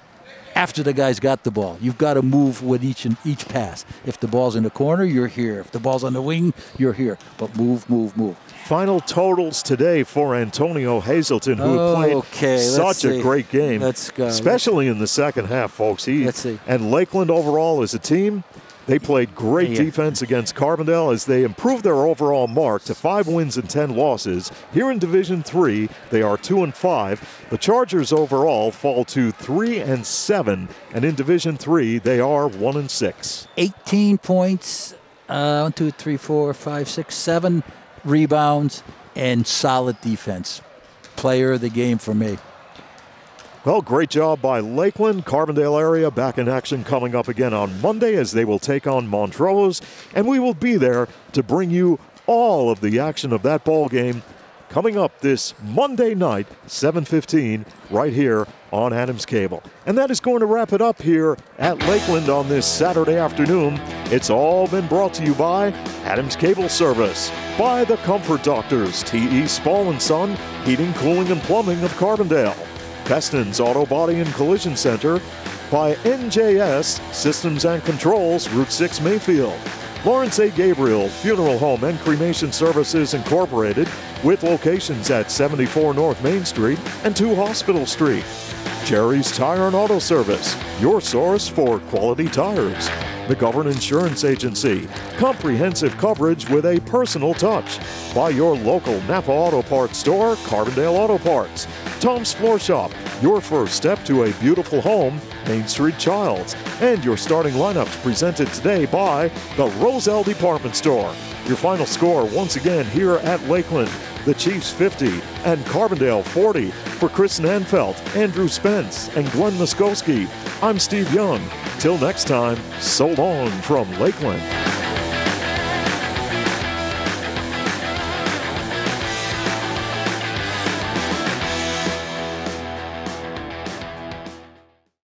after the guys got the ball. You've got to move with each pass. If the ball's in the corner, you're here. If the ball's on the wing, you're here. But move, move, move. Final totals today for Antonio Hazelton, who played such a great game, especially in the second half, folks. And Lakeland overall as a team, they played great defense against Carbondale as they improved their overall mark to 5 wins and 10 losses. Here in Division III, they are 2-5. The Chargers overall fall to 3-7, and in Division III, they are 1-6. 18 points, 1, 2, 3, 4, 5, 6, 7 rebounds, and solid defense. Player of the game for me. Well, great job by Lakeland. Carbondale area back in action coming up again on Monday as they will take on Montrose. And we will be there to bring you all of the action of that ball game coming up this Monday night, 7:15, right here on Adams Cable. And that is going to wrap it up here at Lakeland on this Saturday afternoon. It's all been brought to you by Adams Cable Service, by the Comfort Doctors, T.E. Spall & Son, Heating, Cooling, and Plumbing of Carbondale, Peston's Auto Body and Collision Center, by NJS Systems and Controls, Route 6 Mayfield, Lawrence A. Gabriel Funeral Home and Cremation Services Incorporated, with locations at 74 North Main Street and 2 Hospital Street. Jerry's Tire and Auto Service, your source for quality tires. McGovern Insurance Agency, comprehensive coverage with a personal touch. By your local Napa Auto Parts store, Carbondale Auto Parts. Tom's Floor Shop, your first step to a beautiful home, Main Street Childs. And your starting lineups presented today by the Roselle Department Store. Your final score once again here at Lakeland. The Chiefs 50 and Carbondale 40. For Chris Nanfelt, Andrew Spence, and Glenn Muskowski, I'm Steve Young. Till next time, so long from Lakeland.